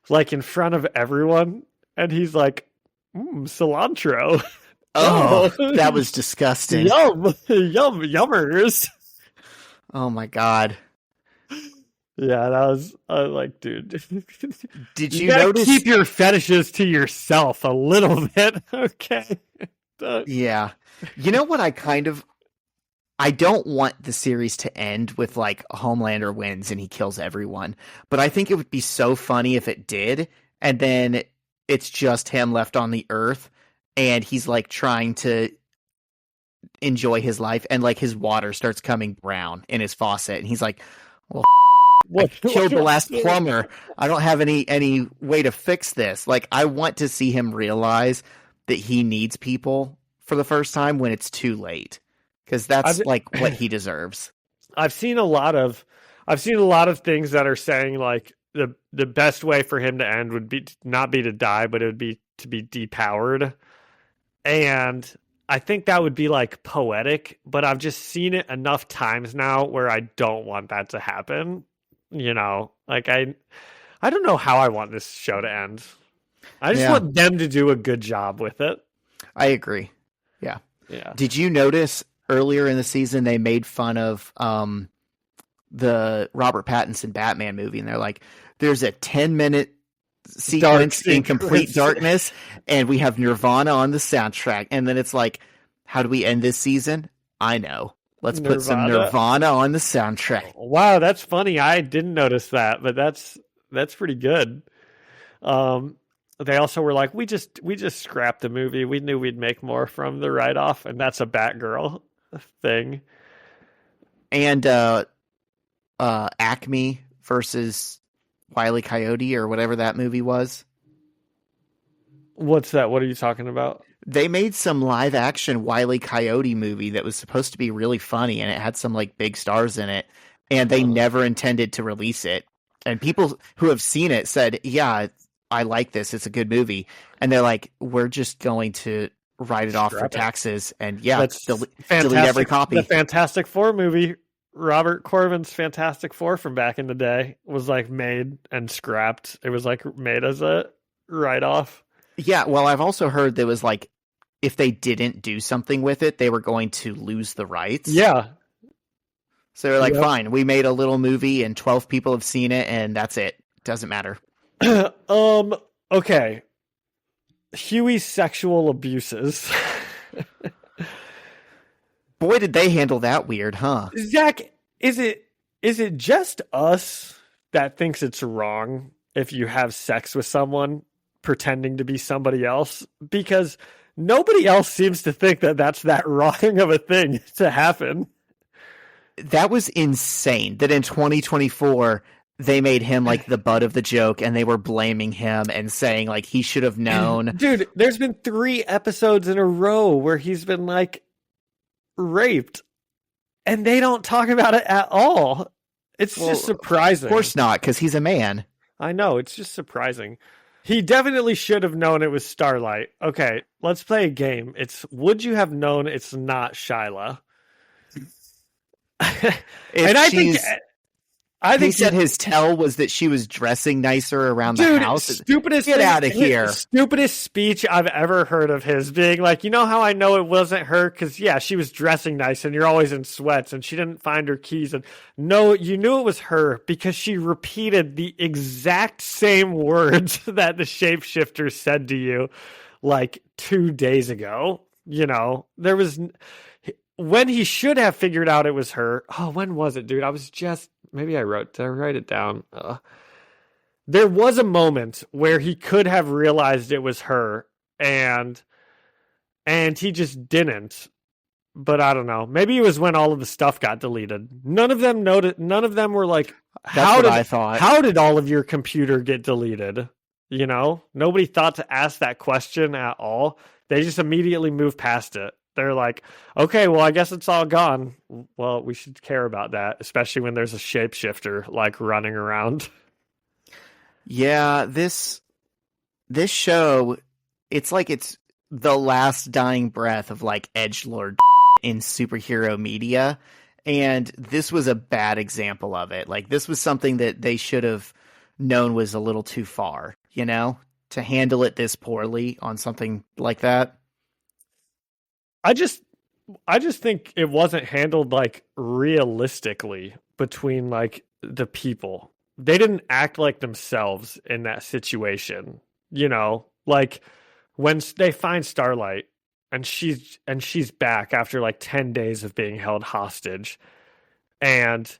Like in front of everyone, and he's like, cilantro. Oh, that was disgusting. Yummers. Oh my God. Yeah, that was like, dude. Did you you notice? Keep your fetishes to yourself a little bit, okay? Yeah. You know what I don't want the series to end with like Homelander wins and he kills everyone, but I think it would be so funny if it did, and then it's just him left on the earth and he's like trying to enjoy his life and like his water starts coming brown in his faucet and he's like, well, I killed the last plumber. I don't have any way to fix this. Like, I want to see him realize that he needs people for the first time when it's too late, because that's like what he deserves. I've seen a lot of things that are saying like the best way for him to end would be not be to die, but it would be to be depowered. And I think that would be like poetic, but I've just seen it enough times now where I don't want that to happen. You know, like I don't know how I want this show to end. I just want them to do a good job with it. I agree. Yeah. Yeah. Did you notice earlier in the season they made fun of the Robert Pattinson Batman movie, and they're like, there's a 10-minute sequence in complete darkness and we have Nirvana on the soundtrack, and then it's like, how do we end this season? I know. Let's put some Nirvana on the soundtrack. Wow, that's funny. I didn't notice that, but that's pretty good. They also were like, we just scrapped the movie. We knew we'd make more from the write-off, and that's a Batgirl thing. And Acme versus Wile E. Coyote, or whatever that movie was. What's that? What are you talking about? They made some live action Wile E. Coyote movie that was supposed to be really funny, and it had some like big stars in it, and they never intended to release it. And people who have seen it said, yeah, I like this. It's a good movie. And they're like, we're just going to write it off for taxes. And delete every copy. The Fantastic Four movie, Robert Corvin's Fantastic Four from back in the day, was like made and scrapped. It was like made as a write-off. Yeah, well, I've also heard there was like, if they didn't do something with it, they were going to lose the rights. Yeah. So they're like, fine, we made a little movie and 12 people have seen it, and that's it. Doesn't matter. Okay. Huey's sexual abuses. Boy, did they handle that weird, huh? Zach, is it just us that thinks it's wrong if you have sex with someone pretending to be somebody else? Because nobody else seems to think that that's that wrong of a thing to happen. That was insane that in 2024 they made him like the butt of the joke, and they were blaming him and saying like he should have known. Dude, there's been 3 episodes in a row where he's been like raped, and they don't talk about it at all. It's just surprising. Of course not, because he's a man. I know, it's just surprising. He definitely should have known it was Starlight. Okay, let's play a game. It's, would you have known it's not Shyla? And I think he said his tell was that she was dressing nicer around the house. Get out of here. Stupidest speech I've ever heard of his, being like, you know how I know it wasn't her? Because, yeah, she was dressing nice and you're always in sweats and she didn't find her keys. And no, you knew it was her because she repeated the exact same words that the shapeshifter said to you like 2 days ago. You know, there was... When he should have figured out it was her. Oh, when was it, dude? I was just... Maybe did I write it down? There was a moment where he could have realized it was her, and and he just didn't. But I don't know. Maybe it was when all of the stuff got deleted. None of them noted. None of them were like, That's what I thought. How did all of your computer get deleted? You know, nobody thought to ask that question at all. They just immediately moved past it. They're like, okay, well, I guess it's all gone. Well, we should care about that, especially when there's a shapeshifter like running around. Yeah, this show, it's like it's the last dying breath of like edgelord in superhero media, and this was a bad example of it. Like, this was something that they should have known was a little too far, you know, to handle it this poorly on something like that. I just think it wasn't handled like realistically between like the people. They didn't act like themselves in that situation, you know, like when they find Starlight and she's back after like 10 days of being held hostage, and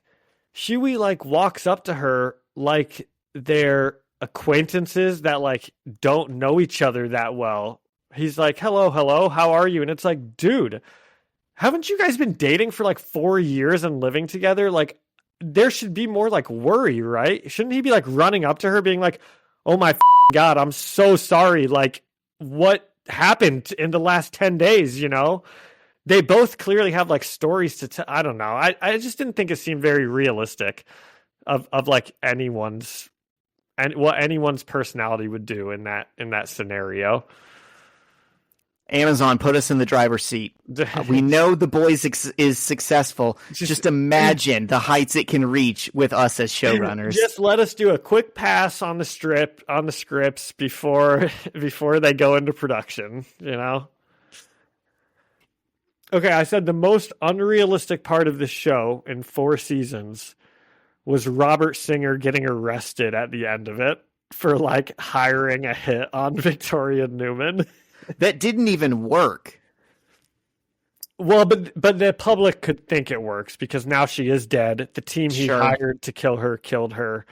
Huey like walks up to her like they're acquaintances that like don't know each other that well. He's like, hello, how are you? And it's like, dude, haven't you guys been dating for like 4 years and living together? Like, there should be more like worry, right? Shouldn't he be like running up to her being like, oh my God, I'm so sorry. Like, what happened in the last 10 days, you know? They both clearly have like stories to tell. I don't know. I just didn't think it seemed very realistic of like anyone's and what anyone's personality would do in that scenario. Amazon, put us in the driver's seat. We know The Boys is successful. Just imagine the heights it can reach with us as showrunners. Just let us do a quick pass on the scripts before they go into production, you know? Okay, I said the most unrealistic part of the show in 4 seasons was Robert Singer getting arrested at the end of it for like hiring a hit on Victoria Newman. That didn't even work. Well, but the public could think it works because now she is dead. The team he hired to kill her killed her.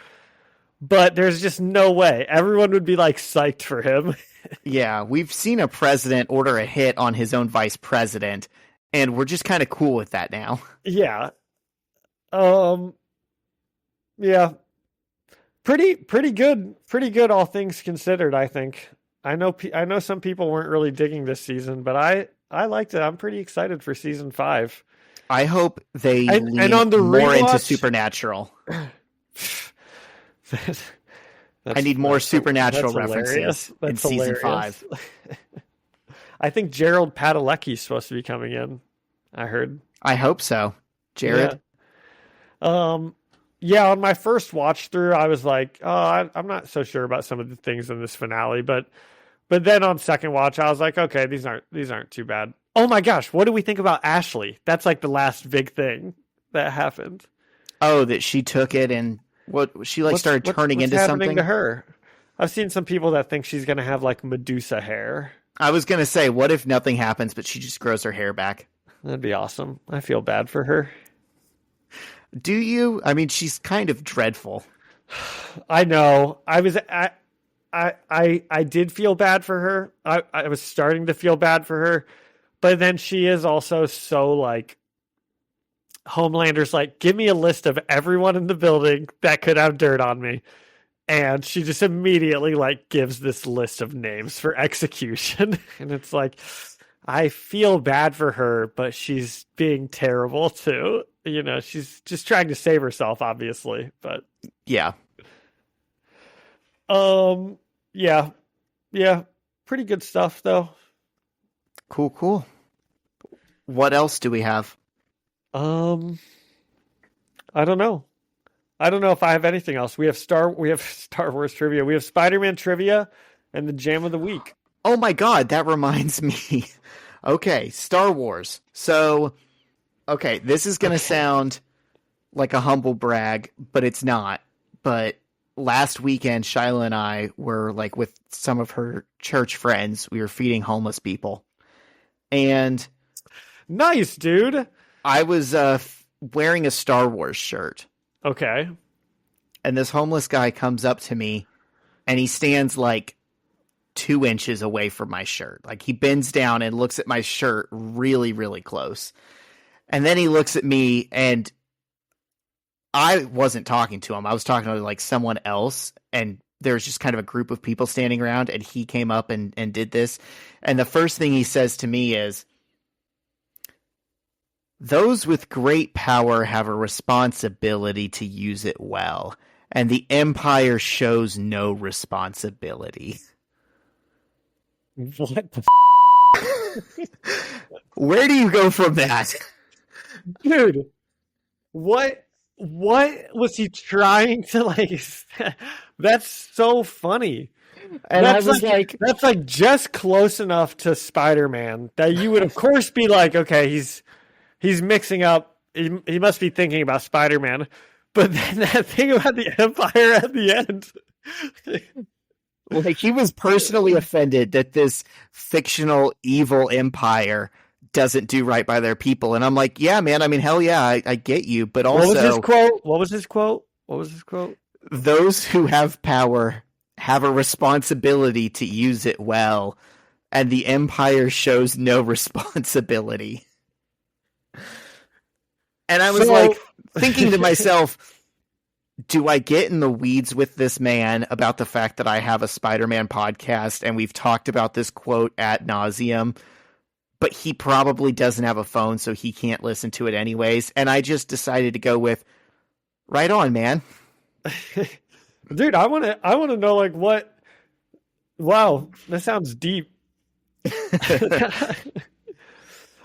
But there's just no way. Everyone would be like psyched for him. Yeah, we've seen a president order a hit on his own vice president, and we're just kind of cool with that now. Yeah. Yeah. Pretty good all things considered, I think. I know some people weren't really digging this season, but I liked it. I'm pretty excited for season 5. I hope they lean on the more into rewatch, Supernatural. I need more Supernatural references in season 5. I think Gerald Padalecki's supposed to be coming in. I heard. I hope so. Jared? Yeah. Yeah, on my first watch through, I was like, oh, I'm not so sure about some of the things in this finale, but then on second watch, I was like, okay, these aren't too bad. Oh my gosh, what do we think about Ashley? That's like the last big thing that happened. Oh, that she took it and started turning into something? What's happening to her? I've seen some people that think she's going to have like Medusa hair. I was going to say, what if nothing happens, but she just grows her hair back? That'd be awesome. I feel bad for her. Do you? I mean, she's kind of dreadful. I know. I did feel bad for her. I was starting to feel bad for her, but then she is also so like, Homelander's like, give me a list of everyone in the building that could have dirt on me. And she just immediately like gives this list of names for execution. And it's like, I feel bad for her, but she's being terrible too. You know, she's just trying to save herself, obviously, but yeah. Yeah. Pretty good stuff though. Cool. What else do we have? I don't know. I don't know if I have anything else. We have Star Wars trivia. We have Spider-Man trivia and the Jam of the Week. Oh my God, that reminds me. Okay, Star Wars. So, okay, this is going to sound like a humble brag, but it's not. But last weekend, Shiloh and I were like with some of her church friends. We were feeding homeless people. And nice, dude. I was wearing a Star Wars shirt. Okay. And this homeless guy comes up to me and he stands like 2 inches away from my shirt. Like, he bends down and looks at my shirt really, really close. And then he looks at me, and I wasn't talking to him. I was talking to like someone else, and there was just kind of a group of people standing around, and he came up and did this. And the first thing he says to me is, "Those with great power have a responsibility to use it well, and the Empire shows no responsibility." What the Where do you go from that? dude? What was he trying to like? That's so funny. And that's I was like, that's like just close enough to Spider-Man that you would of course be like, okay, he's mixing up. He must be thinking about Spider-Man. But then that thing about the Empire at the end. like, he was personally offended that this fictional evil empire doesn't do right by their people. And I'm like, yeah, man, I mean, hell yeah, I get you. But also, What was his quote? Those who have power have a responsibility to use it well, and the Empire shows no responsibility. And I was like, thinking to myself, do I get in the weeds with this man about the fact that I have a Spider-Man podcast and we've talked about this quote ad nauseum, but he probably doesn't have a phone, so he can't listen to it anyways? And I just decided to go with, right on, man. Dude, I want to know like what. Wow, that sounds deep.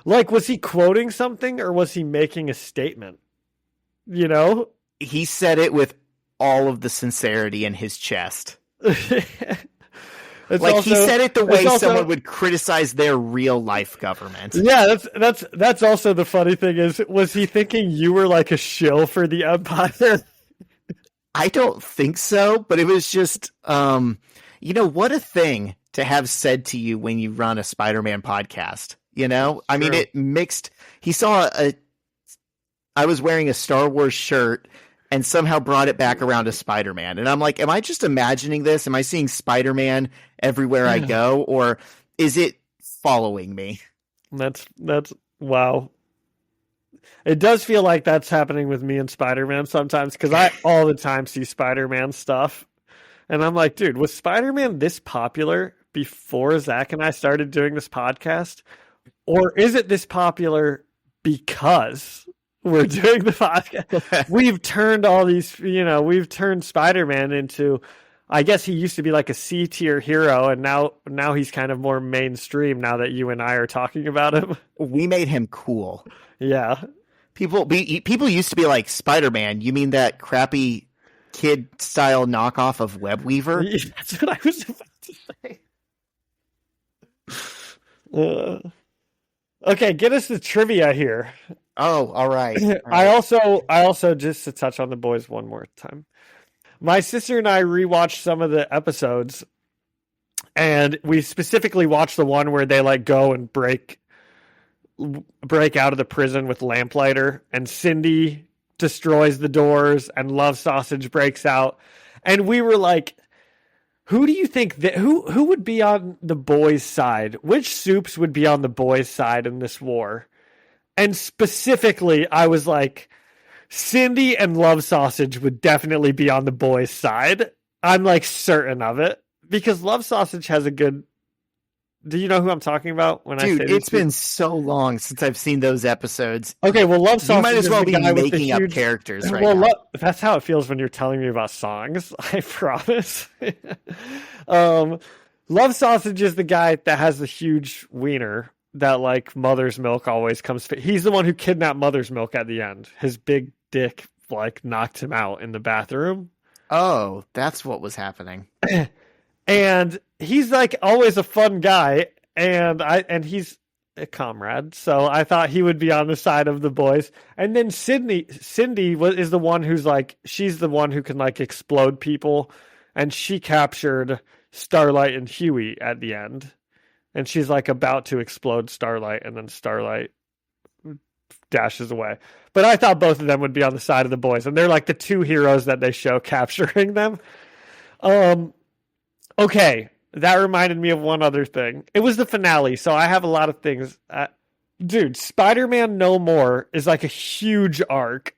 Like, was he quoting something or was he making a statement? You know? He said it with all of the sincerity in his chest. He said it the way someone would criticize their real life government. Yeah, that's also the funny thing is, was he thinking you were like a shill for the Empire? I don't think so, but it was just, what a thing to have said to you when you run a Spider-Man podcast. You know, I mean, it mixed. He saw I was wearing a Star Wars shirt and somehow brought it back around to Spider-Man. And I'm like, am I just imagining this? Am I seeing Spider-Man everywhere I go? Or is it following me? That's wow. It does feel like that's happening with me and Spider-Man sometimes, because I all the time see Spider-Man stuff. And I'm like, dude, was Spider-Man this popular before Zach and I started doing this podcast? Or is it this popular because we're doing the podcast? We've turned all these, we've turned Spider-Man into, I guess he used to be like a C-tier hero, and now he's kind of more mainstream now that you and I are talking about him. We made him cool. Yeah. People used to be like, Spider-Man, you mean that crappy kid-style knockoff of Webweaver? That's what I was about to say. Okay, get us the trivia here. Oh, all right. I also, just to touch on the boys one more time, my sister and I rewatched some of the episodes, and we specifically watched the one where they like go and break out of the prison with Lamplighter, and Cindy destroys the doors, and Love Sausage breaks out, and we were like, who do you think that who would be on the boys' side? Which soups would be on the boys' side in this war? And specifically, I was like, Cindy and Love Sausage would definitely be on the boys' side. I'm like certain of it, because Love Sausage has a good. Do you know who I'm talking about when I say this? It's been so long since I've seen those episodes. Okay, well, Love Sausage. You might as well be making up huge characters right now. That's how it feels when you're telling me about songs. I promise. Love Sausage is the guy that has the huge wiener that like Mother's Milk always comes. He's the one who kidnapped Mother's Milk at the end. His big dick like knocked him out in the bathroom. Oh, that's what was happening. And he's like always a fun guy, and he's a comrade. So I thought he would be on the side of the boys. And then Cindy is the one who's like, she's the one who can like explode people, and she captured Starlight and Huey at the end. And she's like about to explode Starlight, and then Starlight dashes away. But I thought both of them would be on the side of the boys, and they're like the two heroes that they show capturing them. Okay, that reminded me of one other thing. It was the finale, so I have a lot of things. Dude, Spider-Man No More is like a huge arc.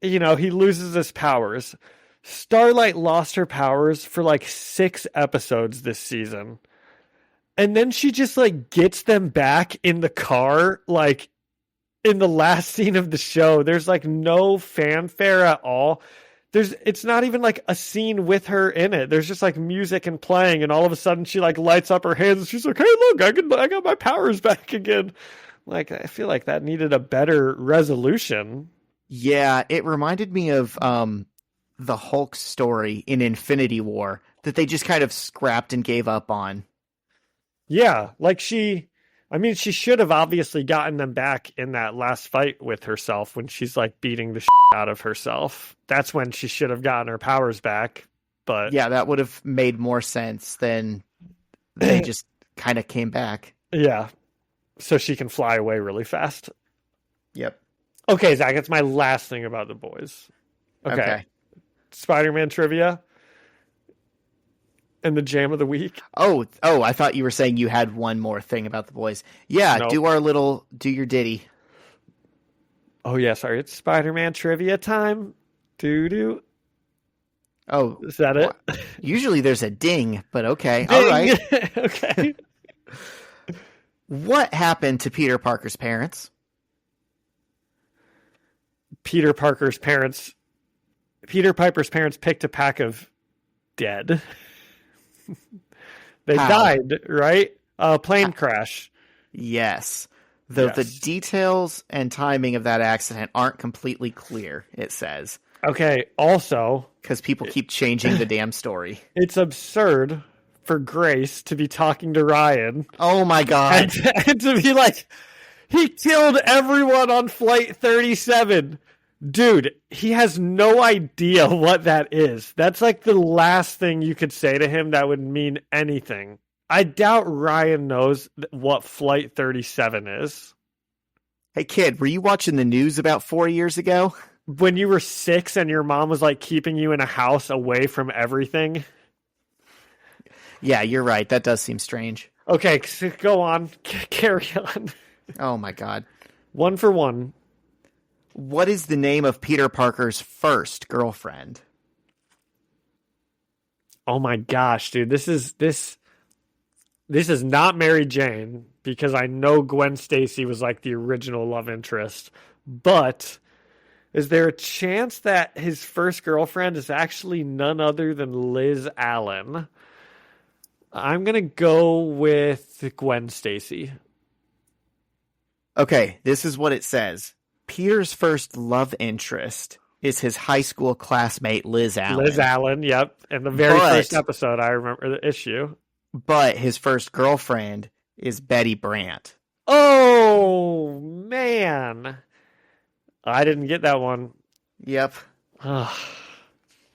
He loses his powers. Starlight lost her powers for like 6 episodes this season. And then she just like gets them back in the car, like in the last scene of the show. There's like no fanfare at all. It's not even like a scene with her in it. There's just like music and playing, and all of a sudden she like lights up her hands and she's like, "Hey, look, I got my powers back again." Like, I feel like that needed a better resolution. Yeah, it reminded me of the Hulk story in Infinity War that they just kind of scrapped and gave up on. Yeah, like she should have obviously gotten them back in that last fight with herself when she's like beating the shit out of herself. That's when she should have gotten her powers back. But yeah, that would have made more sense than they just kind of came back. Yeah, so she can fly away really fast. Yep. Okay, Zach, that's my last thing about the boys. Okay. Spider-Man trivia and the jam of the week. Oh, I thought you were saying you had one more thing about the boys. Yeah, Nope. do your ditty. Oh, yeah, sorry. It's Spider-Man trivia time. Doo-doo. Oh. Is that it? Usually there's a ding, but okay. Ding. All right. Okay. What happened to Peter Parker's parents? Peter Piper's parents picked a pack of dead. They died, right? Plane crash. Yes. Though the details and timing of that accident aren't completely clear, it says. Okay, also, because people keep changing the damn story. It's absurd for Grace to be talking to Ryan. Oh my God. And to be like, he killed everyone on Flight 37. Dude, he has no idea what that is. That's like the last thing you could say to him that would mean anything. I doubt Ryan knows what Flight 37 is. Hey kid, were you watching the news about 4 years ago? When you were 6 and your mom was like keeping you in a house away from everything? Yeah, you're right. That does seem strange. Okay, go on. Carry on. Oh my God. 1 for 1. What is the name of Peter Parker's first girlfriend? Oh my gosh, dude. This is not Mary Jane, because I know Gwen Stacy was like the original love interest. But is there a chance that his first girlfriend is actually none other than Liz Allen? I'm going to go with Gwen Stacy. Okay, this is what it says. Peter's first love interest is his high school classmate, Liz Allen. Liz Allen, yep. In the very first episode, I remember the issue. But his first girlfriend is Betty Brant. Oh, man. I didn't get that one. Yep. All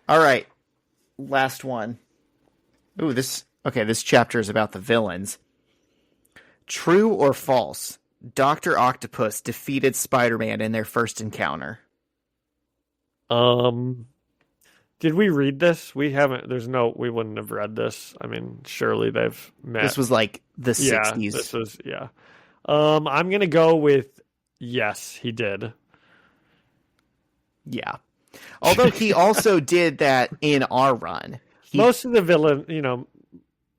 right. Last one. Ooh, this chapter is about the villains. True or false? Dr. Octopus defeated Spider-Man in their first encounter. Did we read this? We haven't. We wouldn't have read this. I mean, surely they've met. This was like the 60s. I'm going to go with yes, he did. Yeah. Although he also did that in our run. Most of the villain,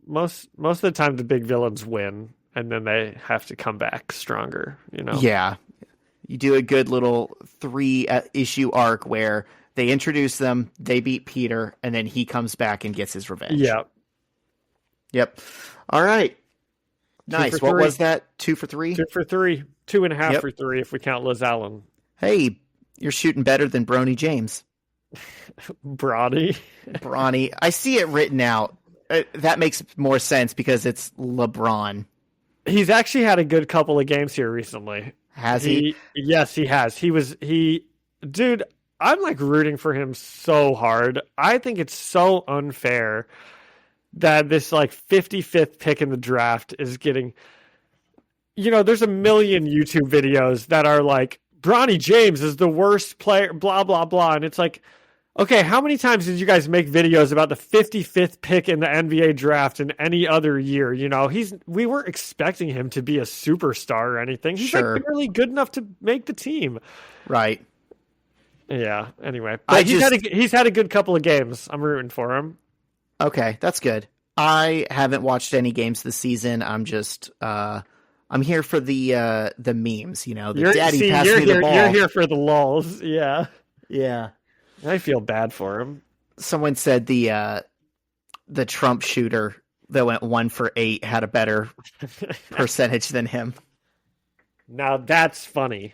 most of the time the big villains win, and then they have to come back stronger, Yeah. You do a good little 3-issue arc where they introduce them, they beat Peter, and then he comes back and gets his revenge. Yeah. Yep. All right. Nice. What was that? 2 for 3? 2 for 3. 2.5 for 3 if we count Liz Allen. Hey, you're shooting better than Brony James. Brawny. I see it written out. That makes more sense because it's LeBron. He's actually had a good couple of games here recently. Has he? Yes, he has. Dude, I'm like rooting for him so hard. I think it's so unfair that this like 55th pick in the draft is getting, there's a million YouTube videos that are like, Bronny James is the worst player, blah, blah, blah. And it's like, Okay, how many times did you guys make videos about the 55th pick in the NBA draft in any other year? You know, we weren't expecting him to be a superstar or anything. He's like barely good enough to make the team. Right. Yeah, anyway. But he's had a good couple of games. I'm rooting for him. Okay, that's good. I haven't watched any games this season. I'm just I'm here for the memes, you know, daddy pass me the ball. You're here for the lulz, yeah. Yeah. I feel bad for him. Someone said the Trump shooter that went 1 for 8 had a better percentage than him. Now that's funny.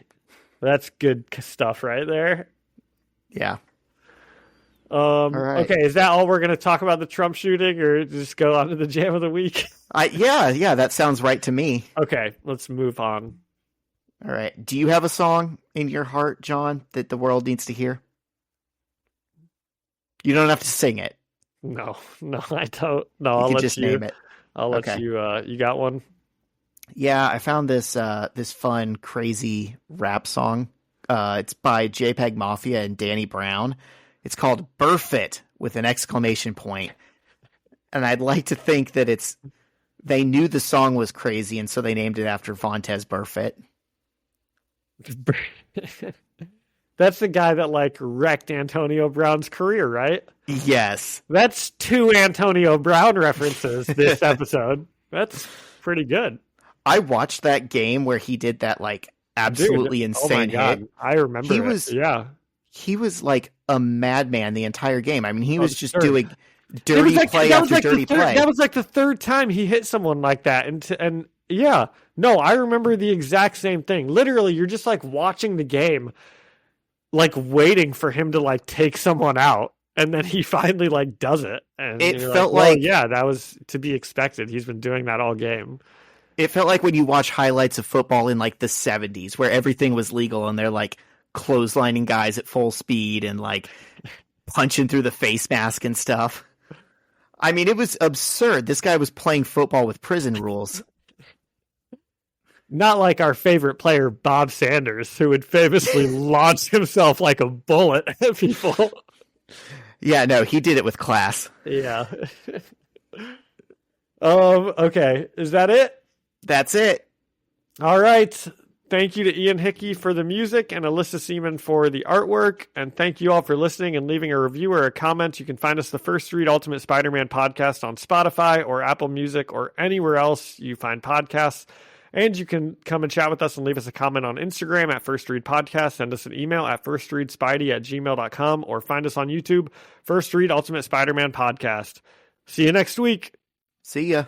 That's good stuff right there. Yeah. All right. Okay, is that all we're going to talk about the Trump shooting, or just go on to the jam of the week? Yeah, that sounds right to me. Okay, let's move on. All right. Do you have a song in your heart, John, that the world needs to hear? You don't have to sing it. No, I don't. No, I'll let you name it. I'll let you. You got one? Yeah, I found this fun, crazy rap song. It's by JPEG Mafia and Danny Brown. It's called "Burfit" with an exclamation point. And I'd like to think that they knew the song was crazy, and so they named it after Vontaze Burfict. That's the guy that like wrecked Antonio Brown's career, right? Yes. That's 2 Antonio Brown references this episode. That's pretty good. I watched that game where he did that like absolutely insane hit. I remember He was like a madman the entire game. I mean, he was just doing dirty play after dirty play. That was like the 3rd time he hit someone like that. And yeah, no, I remember the exact same thing. Literally, you're just like watching the game, like waiting for him to like take someone out. And then he finally like does it. And it felt like, yeah, that was to be expected. He's been doing that all game. It felt like when you watch highlights of football in like the 70s where everything was legal and they're like clotheslining guys at full speed and like punching through the face mask and stuff. I mean, it was absurd. This guy was playing football with prison rules. Not like our favorite player, Bob Sanders, who would famously launch himself like a bullet at people. Yeah, no, he did it with class. Yeah. Okay. Is that it? That's it. All right. Thank you to Ian Hickey for the music and Alyssa Seaman for the artwork. And thank you all for listening and leaving a review or a comment. You can find us the First Read Ultimate Spider-Man podcast on Spotify or Apple Music or anywhere else you find podcasts. And you can come and chat with us and leave us a comment on Instagram at First Read Podcast. Send us an email at firstreadspidey@gmail.com or find us on YouTube, First Read Ultimate Spider-Man Podcast. See you next week. See ya.